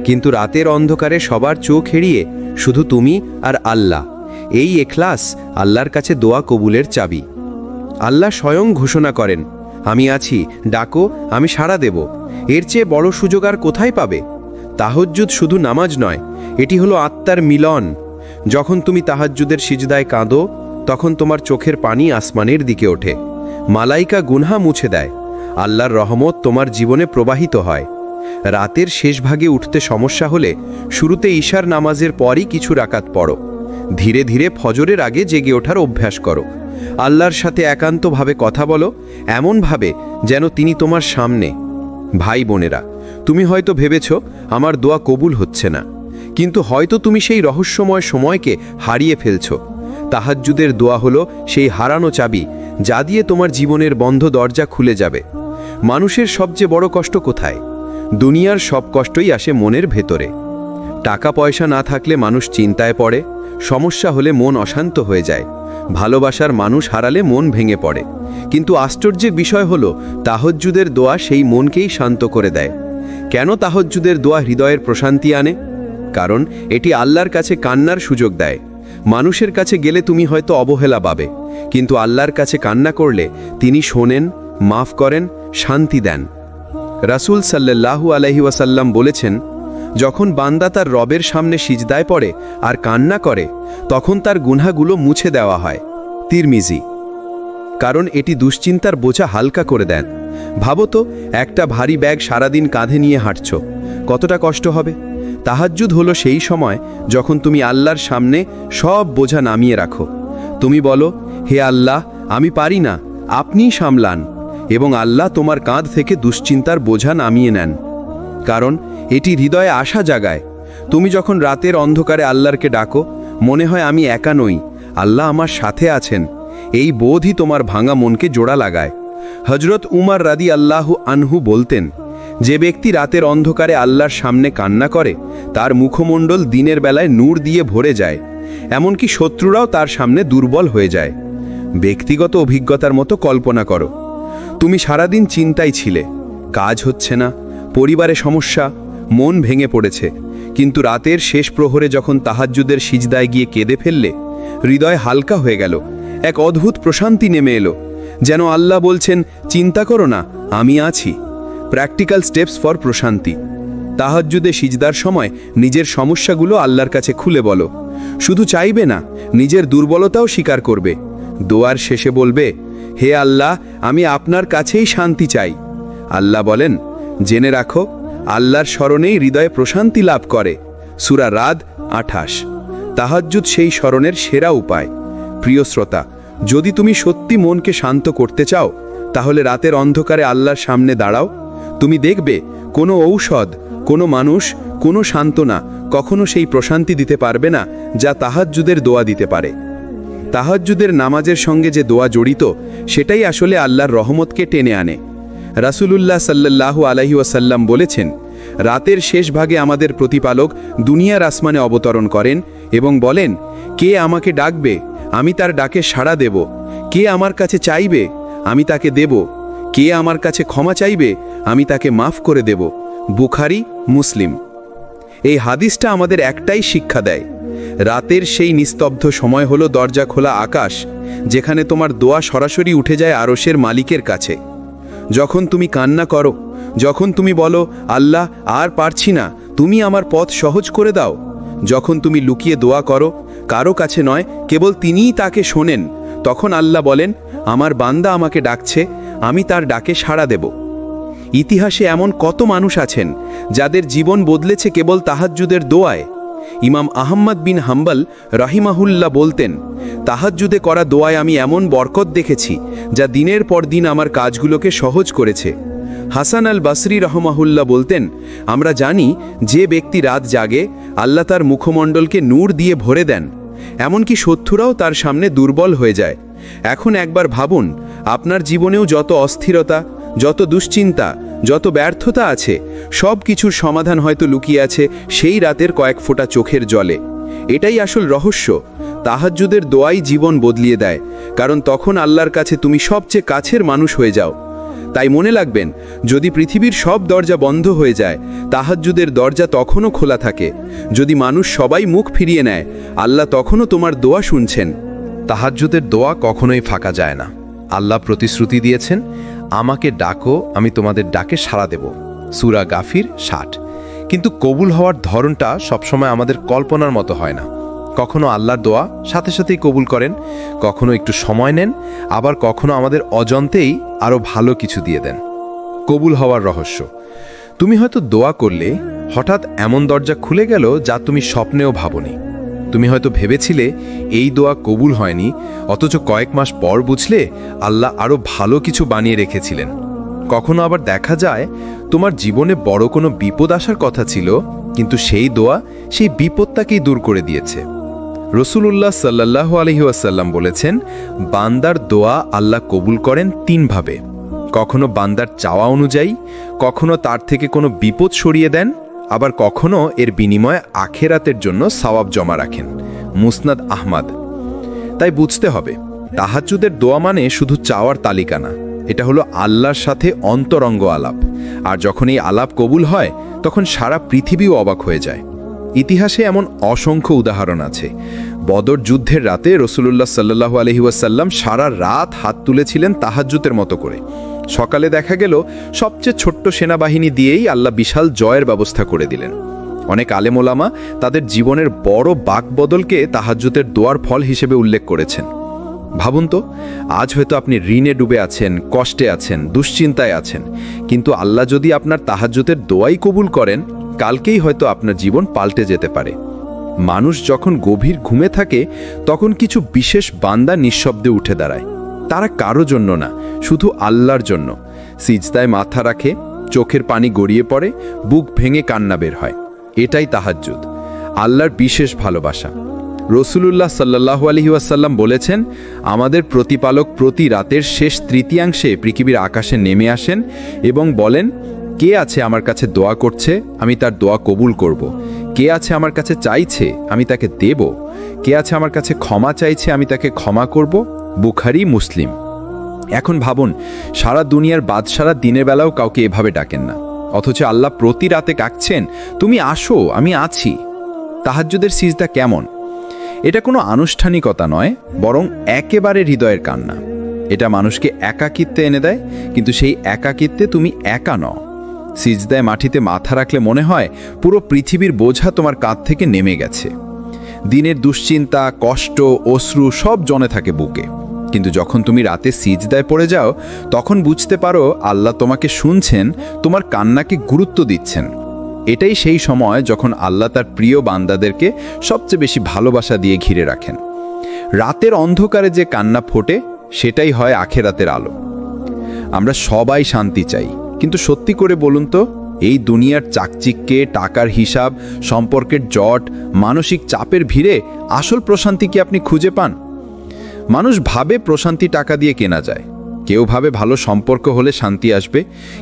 কিন্তু রাতের অন্ধকারে সবার চোখ এড়িয়ে শুধু তুমি আর আল্লাহ। এই ইখলাস আল্লাহর কাছে দোয়া কবুলের চাবি। আল্লাহ স্বয়ং ঘোষণা করেন, আমি আছি, ডাকো, আমি সাড়া দেব। এর চেয়ে বড় সুযোগ আর কোথায় পাবে? তাহাজ্জুদ শুধু নামাজ নয়, এটি হলো আত্মার মিলন। যখন তুমি তাহাজ্জুদের সিজদায় কাঁদো, তখন তোমার চোখের পানি আসমানের দিকে ওঠে। মালাইকা গুনহা মুছে দেয়, আল্লাহর রহমত তোমার জীবনে প্রবাহিত হয়। রাতের শেষ ভাগে উঠতে সমস্যা হলে শুরুতে ঈশার নামাজের পরই কিছু রাকাত পড়ো। ধীরে ধীরে ফজরের আগে জেগে ওঠার অভ্যাস করো। আল্লাহর সাথে একান্তভাবে কথা বলো, এমনভাবে যেন তিনি তোমার সামনে। ভাই বোনেরা, তুমি হয়তো ভেবেছ আমার দোয়া কবুল হচ্ছে না, কিন্তু হয়তো তুমি সেই রহস্যময় সময়কে হারিয়ে ফেলছ। তাহাজ্জুদের দোয়া হলো সেই হারানো চাবি, যা দিয়ে তোমার জীবনের বন্ধ দরজা খুলে যাবে। মানুষের সবচেয়ে বড় কষ্ট কোথায়? দুনিয়ার সব কষ্টই আসে মনের ভেতরে। টাকা পয়সা না থাকলে মানুষ চিন্তায় পড়ে, সমস্যা হলে মন অশান্ত হয়ে যায়, ভালোবাসার মানুষ হারালে মন ভেঙে পড়ে। কিন্তু আশ্চর্যের বিষয় হলো তাহাজ্জুদের দোয়া সেই মনকেই শান্ত করে দেয়। কেন তাহাজ্জুদের দোয়া হৃদয়ের প্রশান্তি আনে? কারণ এটি আল্লাহর কাছে কান্নার সুযোগ দেয়। মানুষের কাছে গেলে তুমি হয়তো অবহেলা পাবে, কিন্তু আল্লাহর কাছে কান্না করলে তিনি শোনেন, মাফ করেন, শান্তি দেন। রাসূল সাল্লাল্লাহু আলাইহি ওয়াসাল্লাম বলেছেন, যখন বান্দা তার রবের সামনে সিজদায় পড়ে আর কান্না করে, তখন তার গুনাহগুলো মুছে দেওয়া হয়। তিরমিজি। কারণ এটি দুশ্চিন্তার বোঝা হালকা করে দেন। ভাবো তো, একটা ভারী ব্যাগ সারাদিন কাঁধে নিয়ে হাঁটছ, কতটা কষ্ট হবে। তাহাজ্জুদ হলো সেই সময় যখন তুমি আল্লাহর সামনে সব বোঝা নামিয়ে রাখো। তুমি বলো, হে আল্লাহ, আমি পারি না, আপনিই সামলান, এবং আল্লাহ তোমার কাঁধ থেকে দুশ্চিন্তার বোঝা নামিয়ে নেন। কারণ এটি হৃদয়ে আশা জাগায়। তুমি যখন রাতের অন্ধকারে আল্লাহকে ডাকো, মনে হয় আমি একা নই, আল্লাহ আমার সাথে আছেন। এই বোধই তোমার ভাঙা মনকে জোড়া লাগায়। হযরত উমর রাদিয়াল্লাহু আনহু বলতেন, যে ব্যক্তি রাতের অন্ধকারে আল্লাহর সামনে কান্না করে, তার মুখমণ্ডল দিনের বেলায় নূর দিয়ে ভরে যায়, এমনকি শত্রুরাও তার সামনে দুর্বল হয়ে যায়। ব্যক্তিগত অভিজ্ঞতার মতো কল্পনা করো, তুমি সারাদিন চিন্তায় ছিলে, কাজ হচ্ছে না, পরিবারে সমস্যা, মন ভেঙে পড়েছে, কিন্তু রাতের শেষ প্রহরে যখন তাহাজ্জুদের সিজদায় গিয়ে কেঁদে ফেললে, হৃদয় হালকা হয়ে গেল, এক অদ্ভুত প্রশান্তি নেমে এলো, যেন আল্লাহ বলছেন, চিন্তা করো না, আমি আছি। প্র্যাকটিক্যাল স্টেপস ফর প্রশান্তি। তাহাজ্জুদে সিজদার সময় নিজের সমস্যাগুলো আল্লাহর কাছে খুলে বলো। শুধু চাইবে না, নিজের দুর্বলতাও স্বীকার করবে। দোয়ার শেষে বলবে, হে আল্লাহ, আমি আপনার কাছেই শান্তি চাই। আল্লাহ বলেন, জেনে রাখো, আল্লাহর স্মরণেই হৃদয়ে প্রশান্তি লাভ করে। সূরা রাদ 28। তাহাজ্জুদ সেই স্মরণের সেরা উপায়। প্রিয় শ্রোতা, যদি তুমি সত্যি মনকে শান্ত করতে চাও, তাহলে রাতের অন্ধকারে আল্লাহর সামনে দাঁড়াও। তুমি দেখবে কোনো ঔষধ, কোনো মানুষ, কোনো সান্ত্বনা কখনো সেই প্রশান্তি দিতে পারবে না যা তাহাজ্জুদের দোয়া দিতে পারে। তাহাজ্জুদের নামাজের সঙ্গে যে দোয়া জড়িত, সেটাই আসলে আল্লাহর রহমতকে টেনে আনে। রাসূলুল্লাহ সাল্লাল্লাহু আলাইহি ওয়াসাল্লাম বলেছেন, রাতের শেষ ভাগে আমাদের প্রতিপালক দুনিয়ার আসমানে অবতরণ করেন এবং বলেন, কে আমাকে ডাকবে, আমি তার ডাকে সাড়া দেব। কে আমার কাছে চাইবে, আমি তাকে দেব। কে আমার কাছে ক্ষমা চাইবে, আমি তাকে মাফ করে দেব। বুখারী, মুসলিম। এই হাদিসটা আমাদের একটাই শিক্ষা দেয়, রাতের সেই নিস্তব্ধ সময় হলো দরজা খোলা আকাশ, যেখানে তোমার দোয়া সরাসরি উঠে যায় আরশের মালিকের কাছে। যখন তুমি কান্না করো, যখন তুমি বলো, আল্লাহ আর পারছি না, তুমি আমার পথ সহজ করে দাও, যখন তুমি লুকিয়ে দোয়া করো, কারো কাছে নয়, কেবল তিনিই তাকে শোনেন, তখন আল্লাহ বলেন, আমার বান্দা আমাকে ডাকছে, আমি তার ডাকে সাড়া দেব। ইতিহাসে এমন কত মানুষ আছেন যাদের জীবন বদলেছে কেবল তাহাজ্জুদের দোয়ায়। ইমাম আহমদ বিন হাম্বল রাহিমাহুল্লাহ বলতেন, তাহাজ্জুদে করা দোয়ায় আমি এমন বরকত দেখেছি যা দিনের পর দিন আমার কাজগুলোকে সহজ করেছে। হাসান আল বাসরি রহমাহুল্লাহ বলতেন, আমরা জানি যে ব্যক্তি রাত জাগে, আল্লাহ তার মুখমণ্ডলকে নূর দিয়ে ভরে দেন, এমনকি শত্রুরাও তার সামনে দুর্বল হয়ে যায়। এখন একবার ভাবুন, আপনার জীবনেও যত অস্থিরতা, যত দুশ্চিন্তা, যত ব্যর্থতা আছে, সব কিছুর সমাধান হয়তো লুকিয়ে আছে সেই রাতের কয়েক ফোঁটা চোখের জলে। এটাই আসল রহস্য। তাহাজ্জুদের দোয়াই জীবন বদলিয়ে দেয়, কারণ তখন আল্লাহর কাছে তুমি সবচেয়ে কাছের মানুষ হয়ে যাও। তাই মনে রাখবেন, যদি পৃথিবীর সব দরজা বন্ধ হয়ে যায়, তাহাজ্জুদের দরজা তখনও খোলা থাকে। যদি মানুষ সবাই মুখ ফিরিয়ে নেয়, আল্লাহ তখনও তোমার দোয়া শুনছেন। তাহাজ্জুদের দোয়া কখনোই ফাঁকা যায় না। আল্লাহ প্রতিশ্রুতি দিয়েছেন, আমাকে ডাকো, আমি তোমাদের ডাকে সাড়া দেব। সূরা গাফির 60। কিন্তু কবুল হওয়ার ধরনটা সবসময় আমাদের কল্পনার মতো হয় না। কখনো আল্লাহর দোয়া সাথে সাথেই কবুল করেন, কখনো একটু সময় নেন, আবার কখনো আমাদের অজান্তেই আরও ভালো কিছু দিয়ে দেন। কবুল হওয়ার রহস্য। তুমি হয়তো দোয়া করলে হঠাৎ এমন দরজা খুলে গেল যা তুমি স্বপ্নেও ভাবনি। তুমি হয়তো ভেবেছিলে এই দোয়া কবুল হয়নি, অথচ কয়েক মাস পর বুঝলে আল্লাহ আরও ভালো কিছু বানিয়ে রেখেছিলেন। কখনো আবার দেখা যায় তোমার জীবনে বড় কোনো বিপদ আসার কথা ছিল, কিন্তু সেই দোয়া সেই বিপদটাকেই দূর করে দিয়েছে। রাসূলুল্লাহ সাল্লাল্লাহু আলাইহি ওয়াসাল্লাম বলেছেন, বান্দার দোয়া আল্লাহ কবুল করেন তিনভাবে। কখনো বান্দার চাওয়া অনুযায়ী, কখনো তার থেকে কোনো বিপদ সরিয়ে দেন, আবার কখনো এর বিনিময়ে আখেরাতের জন্য সওয়াব জমা রাখেন। মুসনাদ আহমদ। তাই বুঝতে হবে, তাহাজ্জুদের দোয়া মানে শুধু চাওয়ার তালিকা না, এটা হলো আল্লাহর সাথে অন্তরঙ্গ আলাপ। আর যখন এই আলাপ কবুল হয়, তখন সারা পৃথিবীও অবাক হয়ে যায়। ইতিহাসে এমন অসংখ্য উদাহরণ আছে। বদর যুদ্ধের রাতে রাসূলুল্লাহ সাল্লাল্লাহু আলাইহি ওয়াসাল্লাম সারা রাত হাত তুলেছিলেন তাহাজ্জুদের মতো করে। সকালে দেখা গেল সবচেয়ে ছোট্ট সেনাবাহিনী দিয়েই আল্লাহ বিশাল জয়ের ব্যবস্থা করে দিলেন। অনেক আলেম ওলামা তাদের জীবনের বড় বাকবদলকে তাহাজ্জুদের দোয়ার ফল হিসেবে উল্লেখ করেছেন। ভাবুন তো, আজ হয়তো আপনি ঋণে ডুবে আছেন, কষ্টে আছেন, দুশ্চিন্তায় আছেন, কিন্তু আল্লাহ যদি আপনার তাহাজ্জুদের দোয়াই কবুল করেন, কালকেই হয়তো আপনার জীবন পাল্টে যেতে পারে। মানুষ যখন গভীর ঘুমে থাকে, তখন কিছু বিশেষ বান্দা নিঃশব্দে উঠে দাঁড়ায়। তারা কারো জন্য না, শুধু আল্লাহর জন্য। সিজদায় মাথা রাখে, চোখের পানি গড়িয়ে পড়ে, বুক ভেঙে কান্না বের হয়। এটাই তাহাজ্জুদ, আল্লাহর বিশেষ ভালোবাসা। রাসূলুল্লাহ সাল্লাল্লাহু আলাইহি ওয়াসাল্লাম বলেছেন, আমাদের প্রতিপালক প্রতি রাতের শেষ তৃতীয়াংশে পৃথিবীর আকাশে নেমে আসেন এবং বলেন, কে আছে আমার কাছে দোয়া করছে, আমি তার দোয়া কবুল করব। কে আছে আমার কাছে চাইছে, আমি তাকে দেব। কে আছে আমার কাছে ক্ষমা চাইছে, আমি তাকে ক্ষমা করব। বুখারী, মুসলিম। এখন ভাবুন, সারা দুনিয়ার বাদশারা দিনের বেলাও কাউকে এভাবে ডাকেন না, অথচ আল্লাহ প্রতি রাতে ডাকছেন, তুমি আসো, আমি আছি। তাহাজ্জুদের সিজদা কেমন? এটা কোনো আনুষ্ঠানিকতা নয়, বরং একেবারে হৃদয়ের কান্না। এটা মানুষকে একাকিত্বে এনে দেয়, কিন্তু সেই একাকিত্বে তুমি একা নও। সিজদায় মাটিতে মাথা রাখলে মনে হয় পুরো পৃথিবীর বোঝা তোমার কাঁধ থেকে নেমে গেছে। দিনের দুশ্চিন্তা, কষ্ট, অশ্রু সব জমে থাকে বুকে, কিন্তু যখন তুমি রাতে সিজদায় পড়ে যাও, তখন বুঝতে পারো আল্লাহ তোমাকে শুনছেন, তোমার কান্নাকে গুরুত্ব দিচ্ছেন। এটাই সেই সময় যখন আল্লাহ তার প্রিয় বান্দাদেরকে সবচেয়ে বেশি ভালোবাসা দিয়ে ঘিরে রাখেন। রাতের অন্ধকারে যে কান্না ফোটে, সেটাই হয় আখেরাতের আলো। আমরা সবাই শান্তি চাই, কিন্তু সত্যি করে বলুন তো, এই দুনিয়ার চাকচিক্যে, টাকার হিসাব, সম্পর্কের জট, মানসিক চাপের ভিড়ে আসল প্রশান্তি কি আপনি খুঁজে পান? মানুষ ভাবে প্রশান্তি টাকা দিয়ে কেনা যায়। কেউ ভাবে ভালো সম্পর্ক হলে শান্তি আসবে,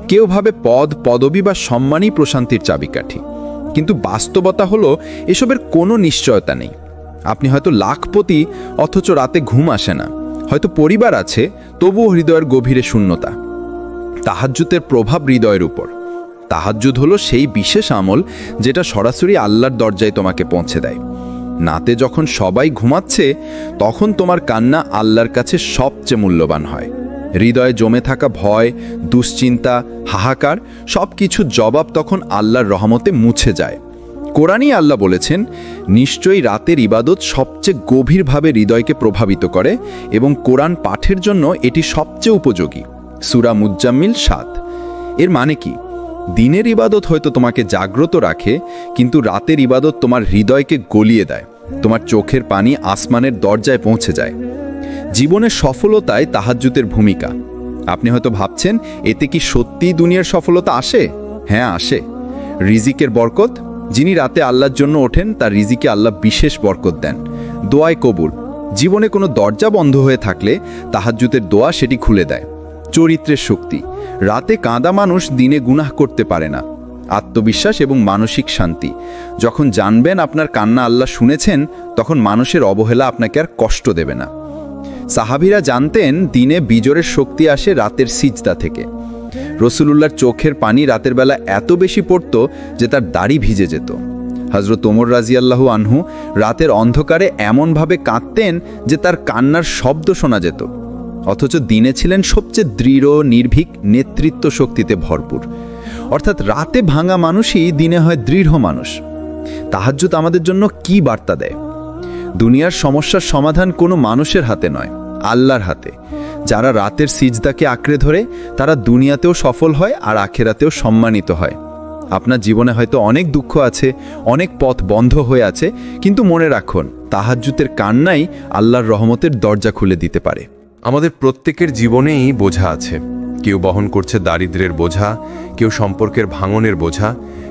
কেউ ভাবে পদ, পদবি বা সম্মানই প্রশান্তির চাবিকাঠি। কিন্তু বাস্তবতা হলো, এসবের কোনো নিশ্চয়তা নেই। আপনি হয়তো লাখপতি, অথচ রাতে ঘুম আসে না। হয়তো পরিবার আছে, তবুও হৃদয়ের গভীরে শূন্যতা। তাহাজ্জুদের প্রভাব হৃদয়ের উপর। তাহাজ্জুদ হলো সেই বিশেষ আমল যেটা সরাসরি আল্লাহর দরজায় তোমাকে পৌঁছে দেয়। নাতে যখন সবাই ঘুমাচ্ছে, তখন তোমার কান্না আল্লাহর কাছে সবচেয়ে মূল্যবান হয়। হৃদয়ে জমে থাকা ভয়, দুশ্চিন্তা, হাহাকার সব কিছুর জবাব তখন আল্লাহর রহমতে মুছে যায়। কোরআনই আল্লাহ বলেছেন, নিশ্চয়ই রাতের ইবাদত সবচেয়ে গভীরভাবে হৃদয়কে প্রভাবিত করে এবং কোরআন পাঠের জন্য এটি সবচেয়ে উপযোগী। সূরা মুজ্জাম্মিল ৭। এর মানে কি? দিনের ইবাদত হয়তো তোমাকে জাগ্রত রাখে, কিন্তু রাতের ইবাদত তোমার হৃদয়কে গলিয়ে দেয়। তোমার চোখের পানি আসমানের দরজায় পৌঁছে যায়। জীবনের সফলতায় তাহাজ্জুদের ভূমিকা। আপনি হয়তো ভাবছেন, এতে কি সত্যিই দুনিয়ার সফলতা আসে? হ্যাঁ, আসে। রিজিকের বরকত। যিনি রাতে আল্লাহর জন্য ওঠেন, তার রিজিকে আল্লাহ বিশেষ বরকত দেন। দোয়ায় কবুল। জীবনে কোনো দরজা বন্ধ হয়ে থাকলে তাহাজ্জুদের দোয়া সেটি খুলে দেয়। চরিত্রের শক্তি। রাতে কাঁদা মানুষ দিনে গুনাহ করতে পারে না। আত্মবিশ্বাস এবং মানসিক শান্তি। যখন জানবেন আপনার কান্না আল্লাহ শুনেছেন, তখন মানুষের অবহেলা আপনাকে আর কষ্ট দেবে না। সাহাবীরা জানতেন, দিনে বিজয়ের শক্তি আসে রাতের সিজদা থেকে। রাসূলুল্লাহর চোখের পানি রাতের বেলা এত বেশি পড়ত যে তার দাড়ি ভিজে যেত। হযরত ওমর রাদিয়াল্লাহু আনহু রাতের অন্ধকারে এমনভাবে কাঁদতেন যে তার কান্নার শব্দ শোনা যেত, অথচ দিনে ছিলেন সবচেয়ে দৃঢ়, নির্ভীক, নেতৃত্ব শক্তিতে ভরপুর। অর্থাৎ রাতে ভাঙা মানুষই দিনে হয় দৃঢ় মানুষ। তাহাজ্জুদ আমাদের জন্য কি বার্তা দেয়? দুনিয়ার সমস্যার সমাধান কোনো মানুষের হাতে নয়, আল্লাহর হাতে। যারা রাতের সিজদাকে আঁকড়ে ধরে, তারা দুনিয়াতেও সফল হয় আর আখেরাতেও সম্মানিত হয়। আপনার জীবনে হয়তো অনেক দুঃখ আছে, অনেক পথ বন্ধ হয়ে আছে, কিন্তু মনে রাখুন তাহাজ্জুদের কান্নাই আল্লাহর রহমতের দরজা খুলে দিতে পারে। আমাদের প্রত্যেকের জীবনেই বোঝা আছে। কেউ বহন করছে দারিদ্র্যের বোঝা, কেউ সম্পর্কের ভাঙনের বোঝা,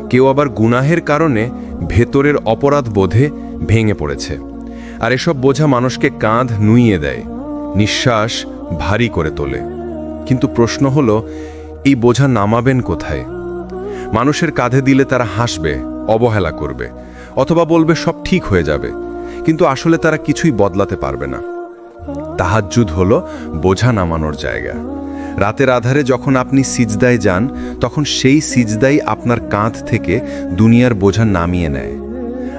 কেউ আবার গুনাহের কারণে ভেতরের অপরাধ বোধে ভেঙে পড়েছে। আর এসব বোঝা মানুষকে কাঁধ নুইয়ে দেয়, নিঃশ্বাস ভারী করে তোলে। কিন্তু প্রশ্ন হলো, এই বোঝা নামাবেন কোথায়? মানুষের কাঁধে দিলে তারা হাসবে, অবহেলা করবে, অথবা বলবে সব ঠিক হয়ে যাবে, কিন্তু আসলে তারা কিছুই বদলাতে পারবে না। তাহাজ্জুদ হলো বোঝা নামানোর জায়গা। রাতের আধারে যখন আপনি সিজদায় যান, তখন সেই সিজদাই আপনার কাঁধ থেকে দুনিয়ার বোঝা নামিয়ে নেয়।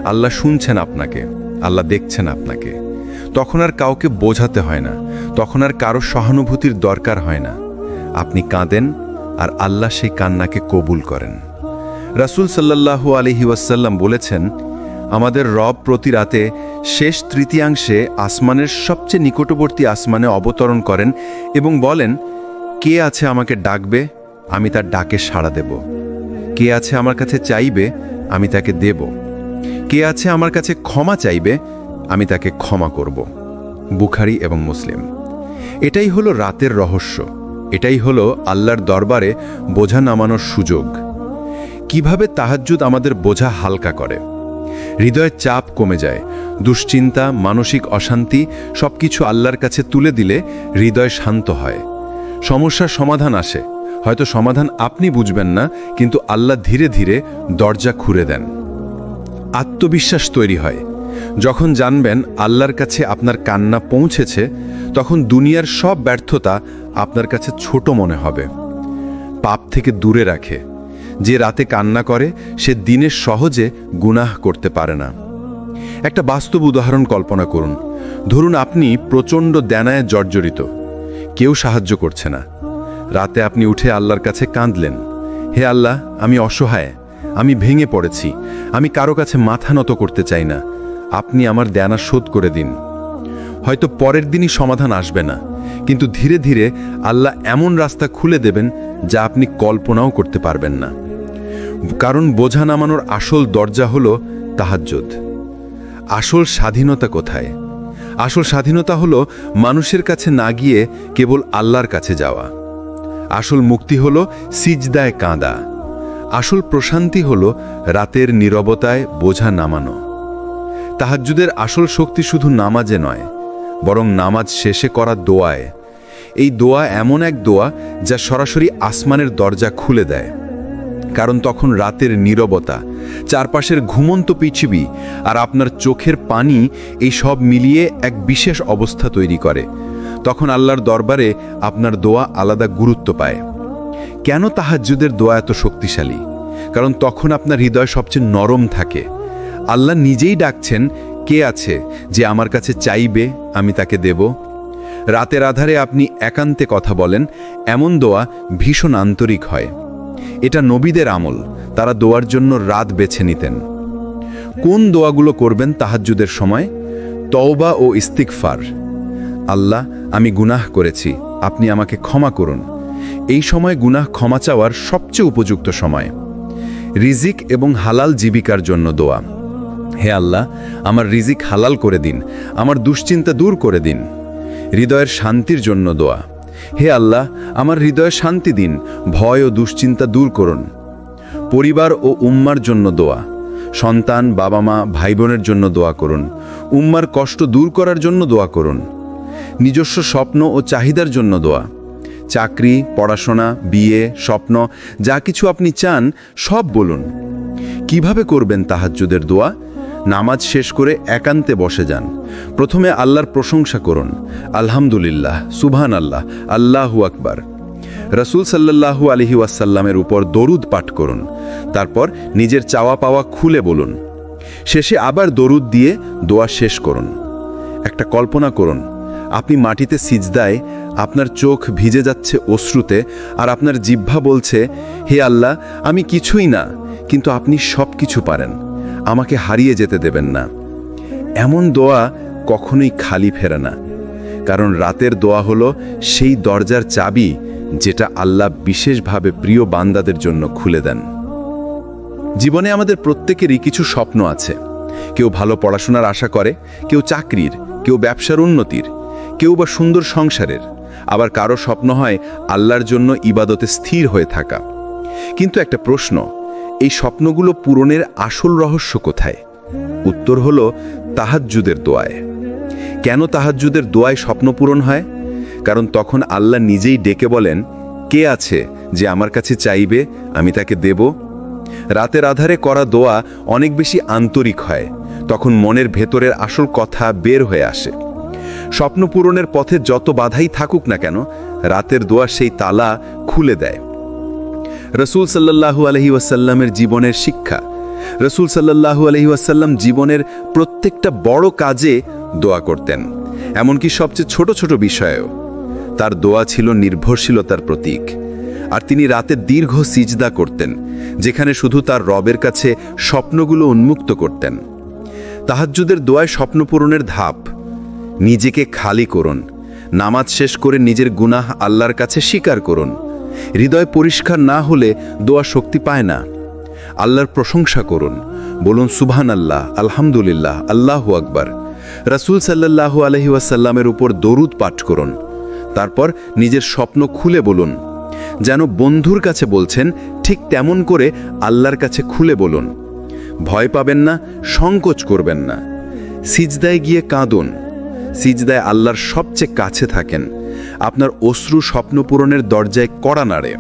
আল্লাহ শুনছেন আপনাকে, আল্লাহ দেখছেন আপনাকে। তখন আর কাউকে বোঝাতে হয় না, তখন আর কারো সহানুভূতির দরকার হয় না। আপনি কাঁদেন আর আল্লাহ সেই কান্নাকে কবুল করেন। রাসূল সাল্লাল্লাহু আলাইহি ওয়াসাল্লাম বলেছেন, আমাদের রব প্রতি রাতে শেষ তৃতীয়াংশে আসমানের সবচেয়ে নিকটবর্তী আসমানে অবতরণ করেন এবং বলেন, কে আছে আমাকে ডাকবে, আমি তার ডাকে সাড়া দেব। কে আছে আমার কাছে চাইবে, আমি তাকে দেব। কে আছে আমার কাছে ক্ষমা চাইবে, আমি তাকে ক্ষমা করব। বুখারী এবং মুসলিম। এটাই হলো রাতের রহস্য, এটাই হলো আল্লাহর দরবারে বোঝা নামানোর সুযোগ। কিভাবে তাহাজ্জুদ আমাদের বোঝা হালকা করে? হৃদয়ের চাপ কমে যায়, দুশ্চিন্তা, মানসিক অশান্তি সবকিছু আল্লাহর কাছে তুলে দিলে হৃদয় শান্ত হয়। সমস্যার সমাধান আসে, হয়তো সমাধান আপনি বুঝবেন না, কিন্তু আল্লাহ ধীরে ধীরে দরজা খুলে দেন। আত্মবিশ্বাস তৈরি হয়। যখন জানবেন আল্লাহর কাছে আপনার কান্না পৌঁছেছে, তখন দুনিয়ার সব ব্যর্থতা আপনার কাছে ছোট মনে হবে। পাপ থেকে দূরে রাখে। যে রাতে কান্না করে সে দিনে সহজে গুনাহ করতে পারে না। একটা বাস্তব উদাহরণ কল্পনা করুন। ধরুন আপনি প্রচণ্ড দেনায় জর্জরিত, কেউ সাহায্য করছে না। রাতে আপনি উঠে আল্লাহর কাছে কাঁদলেন, হে আল্লাহ, আমি অসহায়, আমি ভেঙে পড়েছি, আমি কারো কাছে মাথা নত করতে চাই না, আপনি আমার দেনা শোধ করে দিন। হয়তো পরের দিনই সমাধান আসবে না, কিন্তু ধীরে ধীরে আল্লাহ এমন রাস্তা খুলে দেবেন যা আপনি কল্পনাও করতে পারবেন না। কারণ বোঝা নামানোর আসল দরজা হলো তাহাজ্জুদ। আসল স্বাধীনতা কোথায়? আসল স্বাধীনতা হলো মানুষের কাছে না গিয়ে কেবল আল্লাহর কাছে যাওয়া। আসল মুক্তি হলো সিজদায় কাঁদা। আসল প্রশান্তি হলো রাতের নীরবতায় বোঝা নামানো। তাহাজ্জুদের আসল শক্তি শুধু নামাজে নয়, বরং নামাজ শেষে করা দোয়ায়। এই দোয়া এমন এক দোয়া যা সরাসরি আসমানের দরজা খুলে দেয়। কারণ তখন রাতের নীরবতা, চারপাশের ঘুমন্ত পৃথিবী আর আপনার চোখের পানি এই সব মিলিয়ে এক বিশেষ অবস্থা তৈরি করে। তখন আল্লাহর দরবারে আপনার দোয়া আলাদা গুরুত্ব পায়। কেন তাহাজ্জুদের দোয়া এত শক্তিশালী? কারণ তখন আপনার হৃদয় সবচেয়ে নরম থাকে। আল্লাহ নিজেই ডাকছেন, কে আছে যে আমার কাছে চাইবে, আমি তাকে দেব। রাতের আধারে আপনি একান্তে কথা বলেন, এমন দোয়া ভীষণ আন্তরিক হয়। এটা নবীদের আমল, তারা দোয়ার জন্য রাত বেছে নিতেন। কোন দোয়াগুলো করবেন তাহাজ্জুদের সময়? তওবা ও ইস্তিগফার। আল্লাহ, আমি গুনাহ করেছি, আপনি আমাকে ক্ষমা করুন। এই সময় গুনাহ ক্ষমা চাওয়ার সবচেয়ে উপযুক্ত সময়। রিজিক এবং হালাল জীবিকার জন্য দোয়া। হে আল্লাহ, আমার রিজিক হালাল করে দিন, আমার দুশ্চিন্তা দূর করে দিন। হৃদয়ের শান্তির জন্য দোয়া। হে আল্লাহ, আমার হৃদয়ে শান্তি দিন, ভয় ও দুশ্চিন্তা দূর করুন। পরিবার ও উম্মার জন্য দোয়া। সন্তান, বাবা মা, ভাই বোনের জন্য দোয়া করুন। উম্মার কষ্ট দূর করার জন্য দোয়া করুন। নিজস্ব স্বপ্ন ও চাহিদার জন্য দোয়া। চাকরি, পড়াশোনা, বিয়ে, স্বপ্ন, যা কিছু আপনি চান সব বলুন। কিভাবে করবেন তাহাজ্জুদের দোয়া? নামাজ শেষ করে একান্তে বসে যান। প্রথমে আল্লাহর প্রশংসা করুন, আলহামদুলিল্লাহ, সুবহান আল্লাহ, আল্লাহু আকবার। রাসূল সাল্লাল্লাহু আলাইহি ওয়াসাল্লামের উপর দরুদ পাঠ করুন। তারপর নিজের চাওয়া পাওয়া খুলে বলুন। শেষে আবার দরুদ দিয়ে দোয়া শেষ করুন। একটা কল্পনা করুন, আপনি মাটিতে সিজদায়, আপনার চোখ ভিজে যাচ্ছে অশ্রুতে, আর আপনার জিহ্বা বলছে, হে আল্লাহ, আমি কিছুই না, কিন্তু আপনি সব কিছু পারেন, আমাকে হারিয়ে যেতে দেবেন না। এমন দোয়া কখনোই খালি ফেরে না, কারণ রাতের দোয়া হলো সেই দরজার চাবি যেটা আল্লাহ বিশেষভাবে প্রিয় বান্দাদের জন্য খুলে দেন। জীবনে আমাদের প্রত্যেকেরই কিছু স্বপ্ন আছে। কেউ ভালো পড়াশোনার আশা করে, কেউ চাকরির, কেউ ব্যবসার উন্নতির, কেউ বা সুন্দর সংসারের, আবার কারো স্বপ্ন হয় আল্লাহর জন্য ইবাদতে স্থির হয়ে থাকা। কিন্তু একটা প্রশ্ন, এই স্বপ্নগুলো পূরণের আসল রহস্য কোথায়? উত্তর হলো তাহাজ্জুদের দোয়ায়। কেন তাহাজ্জুদের দোয়ায় স্বপ্ন পূরণ হয়? কারণ তখন আল্লাহ নিজেই ডেকে বলেন, কে আছে যে আমার কাছে চাইবে, আমি তাকে দেব। রাতের আধারে করা দোয়া অনেক বেশি আন্তরিক হয়, তখন মনের ভেতরের আসল কথা বের হয়ে আসে। স্বপ্ন পূরণের পথে যত বাধাই থাকুক না কেন, রাতের দোয়া সেই তালা খুলে দেয়। রসুল সাল্লাল্লাহু আলাইহি ওয়াসাল্লামের জীবনের শিক্ষা। রসুল সাল্লাল্লাহু আলাইহি ওয়াসাল্লাম জীবনের প্রত্যেকটা বড় কাজে দোয়া করতেন, এমনকি সবচেয়ে ছোট ছোট বিষয়েও। তার দোয়া ছিল নির্ভরশীলতার প্রতীক। আর তিনি রাতে দীর্ঘ সিজদা করতেন, যেখানে শুধু তার রবের কাছে স্বপ্নগুলো উন্মুক্ত করতেন। তাহাজ্জুদের দোয়ায় স্বপ্ন পূরণের ধাপ। নিজেকে খালি করুন, নামাজ শেষ করে নিজের গুনাহ আল্লাহর কাছে স্বীকার করুন। হৃদয় পরিষ্কার না হলে দোয়া শক্তি পায় না। আল্লাহর প্রশংসা করুন, বলুন সুবহানাল্লাহ, আলহামদুলিল্লাহ, আল্লাহু আকবার। রাসূল সাল্লাল্লাহু আলাইহি ওয়াসাল্লামের উপর দরুদ পাঠ করুন। তারপর নিজের স্বপ্ন খুলে বলুন, যেন বন্ধুর কাছে বলছেন, ঠিক তেমন করে আল্লাহর কাছে খুলে বলুন। ভয় পাবেন না, সংকোচ করবেন না। সিজদায় গিয়ে কাঁদুন। সিজদায় আল্লাহর সবচেয়ে কাছে থাকেন। আপনার অশ্রু স্বপ্ন পূরণের দরজায় কড়া নাড়ে।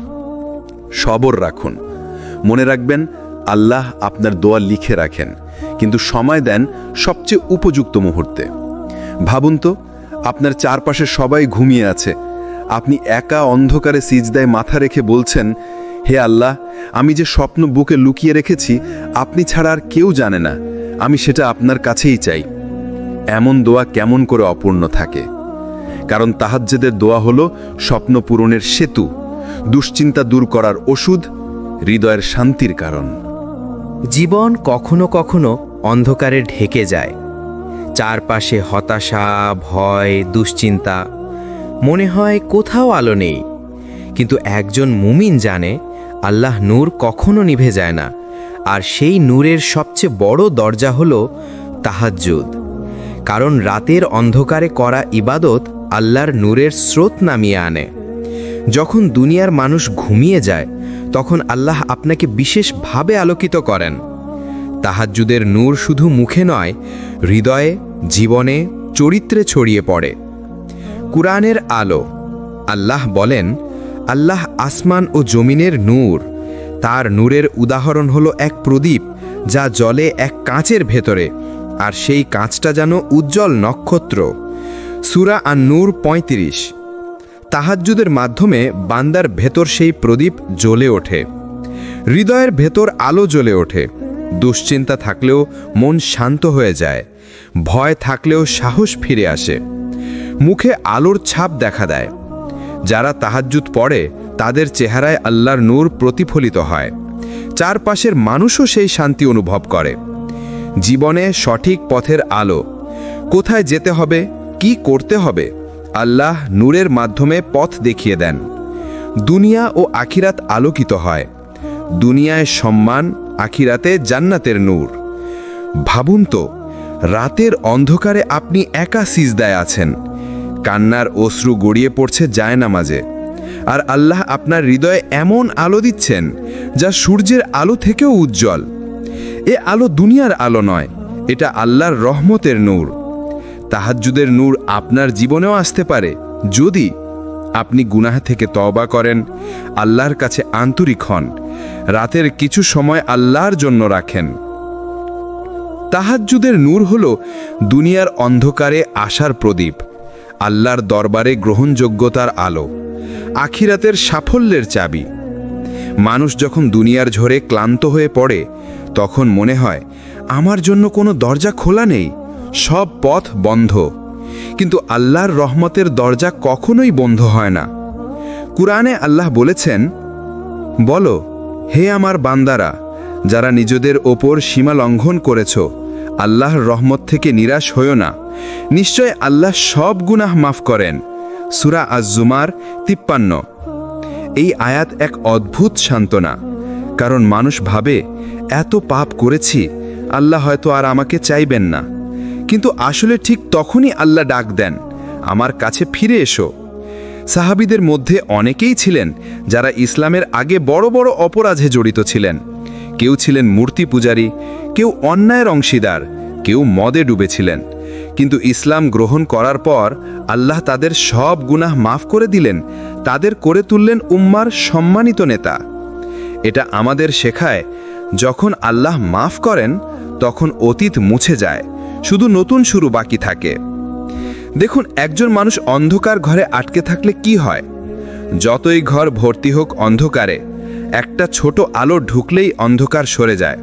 সবর রাখুন। মনে রাখবেন, আল্লাহ আপনার দোয়া লিখে রাখেন, কিন্তু সময় দেন সবচেয়ে উপযুক্ত মুহূর্তে। ভাবুন তো, আপনার চারপাশে সবাই ঘুমিয়ে আছে, আপনি একা অন্ধকারে সিজদায় মাথা রেখে বলছেন, হে আল্লাহ, আমি যে স্বপ্ন বুকে লুকিয়ে রেখেছি আপনি ছাড়া আর কেউ জানে না, আমি সেটা আপনার কাছেই চাই। এমন দোয়া কেমন করে অপূর্ণ থাকে? কারণ তাহাজ্জুদের দোয়া হলো স্বপ্ন পূরণের সেতু, দুশ্চিন্তা দূর করার ওষুধ, হৃদয়ের শান্তির কারণ। জীবন কখনো কখনো অন্ধকারে ঢেকে যায়। চারপাশে হতাশা, ভয়, দুশ্চিন্তা, মনে হয় কোথাও আলো নেই। কিন্তু একজন মুমিন জানে, আল্লাহ নূর কখনো নিভে যায় না, আর সেই নূরের সবচেয়ে বড় দরজা হলো তাহাজ্জুদ। কারণ রাতের অন্ধকারে করা ইবাদত আল্লাহর নূরের স্রোত নামিয়ে আনে। যখন দুনিয়ার মানুষ ঘুমিয়ে যায়, তখন আল্লাহ আপনাকে বিশেষভাবে আলোকিত করেন। তাহাজ্জুদের নূর শুধু মুখে নয়, হৃদয়ে, জীবনে, চরিত্রে ছড়িয়ে পড়ে। কুরআনের আলো। আল্লাহ বলেন, আল্লাহ আসমান ও জমিনের নূর। তার নূরের উদাহরণ হলো এক প্রদীপ যা জ্বলে এক কাঁচের ভেতরে, আর সেই কাঁচটা যেন উজ্জ্বল নক্ষত্র। সূরা আন-নূর ৩৫। তাহাজ্জুদের মাধ্যমে বান্দার ভেতর সেই প্রদীপ জ্বলে ওঠে। হৃদয়ের ভেতর আলো জ্বলে ওঠে। দুশ্চিন্তা থাকলেও মন শান্ত হয়ে যায়, ভয় থাকলেও সাহস ফিরে আসে। মুখে আলোর ছাপ দেখা দেয়। যারা তাহাজ্জুদ পড়ে তাদের চেহারায় আল্লাহর নূর প্রতিফলিত হয়। চারপাশের মানুষও সেই শান্তি অনুভব করে। জীবনে সঠিক পথের আলো। কোথায় যেতে হবে, কি করতে হবে, আল্লাহ নূরের মাধ্যমে পথ দেখিয়ে দেন। দুনিয়া ও আখিরাত আলোকিত হয়। দুনিয়ায় সম্মান, আখিরাতে জান্নাতের নূর। ভাবুন তো, রাতের অন্ধকারে আপনি একা সিজদায় আছেন, কান্নার অশ্রু গড়িয়ে পড়ছে জায়নামাজে, আর আল্লাহ আপনার হৃদয়ে এমন আলো দিচ্ছেন যা সূর্যের আলো থেকেও উজ্জ্বল। এ আলো দুনিয়ার আলো নয়, এটা আল্লাহর রহমতের নূর। তাহাজ্জুদের নূর আপনার জীবনেও আসতে পারে যদি আপনি গুনাহ থেকে তওবা করেন, আল্লাহর কাছে আন্তরিক হন, রাতের কিছু সময় আল্লাহর জন্য রাখেন। তাহাজ্জুদের নূর হলো দুনিয়ার অন্ধকারে আশার প্রদীপ, আল্লাহর দরবারে গ্রহণযোগ্যতার আলো, আখিরাতের সাফল্যের চাবি। মানুষ যখন দুনিয়ার ঝড়ে ক্লান্ত হয়ে পড়ে, তখন মনে হয় আমার জন্য কোনো দরজা খোলা নেই, সব পথ বন্ধ। কিন্তু আল্লাহর রহমতের দরজা কখনোই বন্ধ হয় না। কুরআনে আল্লাহ বলেছেন, বলো, হে আমার বান্দারা, যারা নিজেদের ওপর সীমা লঙ্ঘন করেছ, আল্লাহর রহমত থেকে নিরাশ হয়ো না। নিশ্চয় আল্লাহ সব গুনাহ মাফ করেন। সূরা আজ-জুমার ৫৩। এই আয়াত এক অদ্ভুত সান্ত্বনা, কারণ মানুষ ভাবে এত পাপ করেছি, আল্লাহ হয়তো আর আমাকে চাইবেন না। কিন্তু আসলে ঠিক তখনই আল্লাহ ডাক দেন, আমার কাছে ফিরে এসো। সাহাবীদের মধ্যে অনেকেই ছিলেন যারা ইসলামের আগে বড় বড় অপরাধে জড়িত ছিলেন। কেউ ছিলেন মূর্তি পূজারী, কেউ অন্যায়ের অংশীদার, কেউ মদে ডুবেছিলেন। কিন্তু ইসলাম গ্রহণ করার পর আল্লাহ তাদের সব গুনাহ মাফ করে দিলেন, তাদের করে তুললেন উম্মার সম্মানিত নেতা। এটা আমাদের শেখায়, যখন আল্লাহ মাফ করেন তখন অতীত মুছে যায়, শুধু নতুন শুরু বাকি থাকে। দেখুন, একজন মানুষ অন্ধকার ঘরে আটকে থাকলে কি হয়? যতই ঘর ভর্তি হোক অন্ধকারে, একটা ছোট আলো ঢুকলেই অন্ধকার সরে যায়।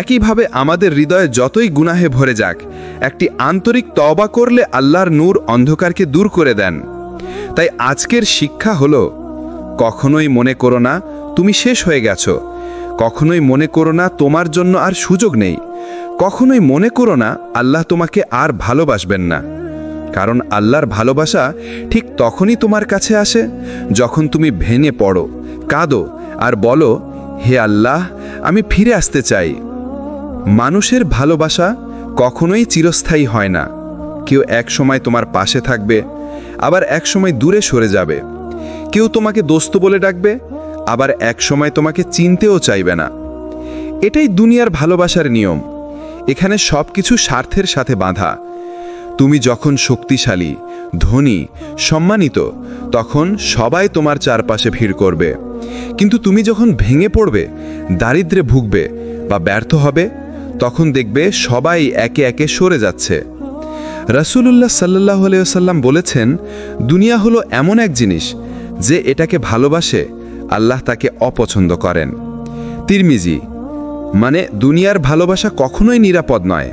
একইভাবে আমাদের হৃদয়ে যতই গুনাহে ভরে যাক, একটি আন্তরিক তওবা করলে আল্লাহর নূর অন্ধকারকে দূর করে দেন। তাই আজকের শিক্ষা হলো, কখনোই মনে করো না তুমি শেষ হয়ে গেছো, কখনোই মনে করো না তোমার জন্য আর সুযোগ নেই, কখনোই মনে করো না আল্লাহ তোমাকে আর ভালোবাসবেন না। কারণ আল্লাহর ভালোবাসা ঠিক তখনই তোমার কাছে আসে যখন তুমি ভেঙে পড়ো, কাঁদো আর বলো, হে আল্লাহ, আমি ফিরে আসতে চাই। মানুষের ভালোবাসা কখনোই চিরস্থায়ী হয় না। কেউ এক সময় তোমার পাশে থাকবে, আবার এক সময় দূরে সরে যাবে। কেউ তোমাকে দোস্ত বলে ডাকবে, আবার এক সময় তোমাকে চিনতেও চাইবে না। এটাই দুনিয়ার ভালোবাসার নিয়ম। এখানে সবকিছু স্বার্থের সাথে বাঁধা। তুমি যখন শক্তিশালী, ধনী, সম্মানিত, তখন সবাই তোমার চারপাশে ভিড় করবে। কিন্তু তুমি যখন ভেঙে পড়বে, দারিদ্র্যে ভুগবে বা ব্যর্থ হবে, তখন দেখবে সবাই একে একে সরে যাচ্ছে। রাসূলুল্লাহ সাল্লাল্লাহু আলাইহি ওয়াসাল্লাম বলেছেন, দুনিয়া হলো এমন এক জিনিস যে এটাকে ভালোবাসে, আল্লাহ তাকে অপছন্দ করেন। তিরমিজি। মানে দুনিয়ার ভালোবাসা কখনোই নিরাপদ নয়,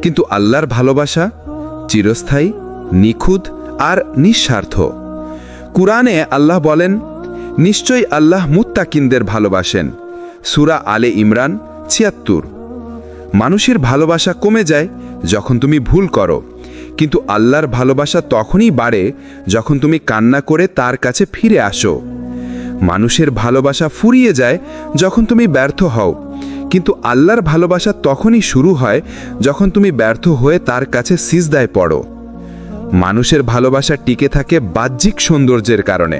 কিন্তু আল্লাহর ভালোবাসা চিরস্থায়ী, নিখুঁত আর নিঃস্বার্থ। কুরআনে আল্লাহ বলেন, নিশ্চয়ই আল্লাহ মুত্তাকিনদের ভালোবাসেন। সূরা আলে ইমরান ৭৬। মানুষের ভালোবাসা কমে যায় যখন তুমি ভুল করো, কিন্তু আল্লাহর ভালোবাসা তখনই বাড়ে যখন তুমি কান্না করে তার কাছে ফিরে আসো। মানুষের ভালোবাসা ফুরিয়ে যায় যখন তুমি ব্যর্থ হও, কিন্তু আল্লাহর ভালোবাসা তখনই শুরু হয় যখন তুমি ব্যর্থ হয়ে তার কাছে সিজদায় পড়ো। মানুষের ভালোবাসা টিকে থাকে বাহ্যিক সৌন্দর্যের কারণে,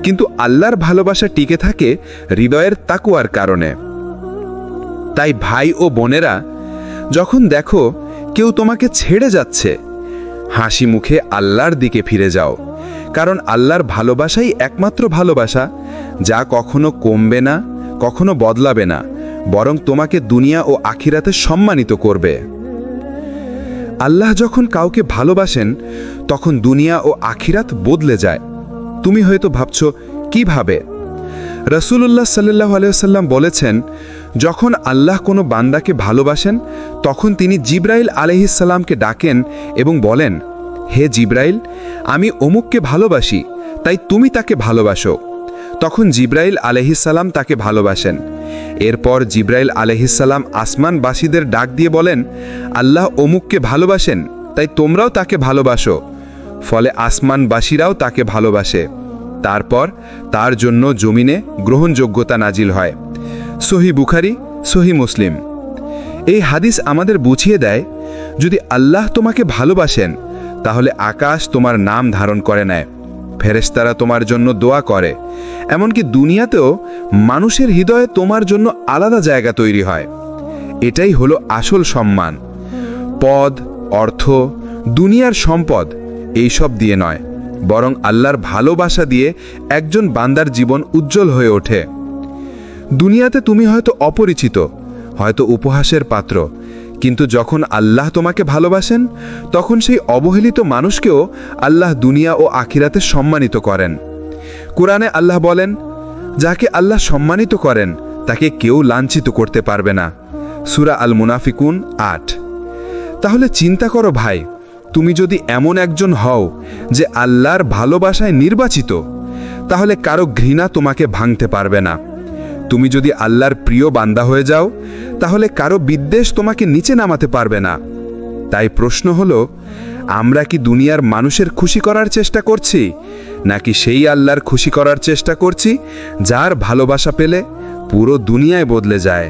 কিন্তু আল্লাহর ভালোবাসা টিকে থাকে হৃদয়ের তাকওয়ার কারণে। তাই ভাই ও বোনেরা, যখন দেখো কেউ তোমাকে ছেড়ে যাচ্ছে, হাসি মুখে আল্লাহর দিকে ফিরে যাও। কারণ আল্লাহর ভালোবাসাই একমাত্র ভালোবাসা, যা কখনো কমবে না, কখনো বদলাবে না, বরং তোমাকে দুনিয়া ও আখিরাতে সম্মানিত করবে। আল্লাহ যখন কাউকে ভালোবাসেন, তখন দুনিয়া ও আখিরাত বদলে যায়। তুমি হয়তো ভাবছো, কিভাবে? রাসূলুল্লাহ সাল্লাল্লাহু আলাইহি ওয়াসাল্লাম বলেছেন, যখন আল্লাহ কোনো বান্দাকে ভালোবাসেন, তখন তিনি জিবরাইল আলাইহিস সালামকে ডাকেন এবং বলেন, হে জিবরাইল, আমি অমুককে ভালোবাসি, তাই তুমি তাকে ভালোবাসো। তখন জিবরাইল আলাইহিস সালাম তাকে ভালোবাসেন। এরপর জিবরাইল আলাইহিস সালাম আসমানবাসীদের ডাক দিয়ে বলেন, আল্লাহ অমুককে ভালোবাসেন, তাই তোমরাও তাকে ভালোবাসো। ফলে আসমানবাসীরাও তাকে ভালোবাসে। তারপর তার জন্য জমিনে গ্রহণযোগ্যতা নাজিল হয়। সহিহ বুখারী, সহিহ মুসলিম। এই হাদিস আমাদের বুঝিয়ে দেয়, যদি আল্লাহ তোমাকে ভালোবাসেন, তাহলে আকাশ তোমার নাম ধারণ করে নেয়, ফেরেশতারা তোমার জন্য দোয়া করে, এমনকি দুনিয়াতেও মানুষের হৃদয়ে তোমার জন্য আলাদা জায়গা তৈরি হয়। এটাই হলো আসল সম্মান। পদ, অর্থ, দুনিয়ার সম্পদ এইসব দিয়ে নয়, বরং আল্লাহর ভালোবাসা দিয়ে একজন বান্দার জীবন উজ্জ্বল হয়ে ওঠে। দুনিয়াতে তুমি হয়তো অপরিচিত, হয়তো উপহাসের পাত্র, কিন্তু যখন আল্লাহ তোমাকে ভালোবাসেন, তখন সেই অবহেলিত মানুষকেও আল্লাহ দুনিয়া ও আখিরাতে সম্মানিত করেন। কুরআনে আল্লাহ বলেন, যাকে আল্লাহ সম্মানিত করেন তাকে কেউ লাঞ্ছিত করতে পারবে না। সূরা আল মুনাফিকুন ৮। তাহলে চিন্তা করো ভাই, তুমি যদি এমন একজন হও যে আল্লাহর ভালোবাসায় নির্বাচিত, তাহলে কারো ঘৃণা তোমাকে ভাঙতে পারবে না। তুমি যদি আল্লাহর প্রিয় বান্দা হয়ে যাও, তাহলে কারো বিদ্বেষ তোমাকে নিচে নামাতে পারবে না। তাই প্রশ্ন হলো, আমরা কি দুনিয়ার মানুষের খুশি করার চেষ্টা করছি, নাকি সেই আল্লাহর খুশি করার চেষ্টা করছি যার ভালোবাসা পেলে পুরো দুনিয়ায় বদলে যায়?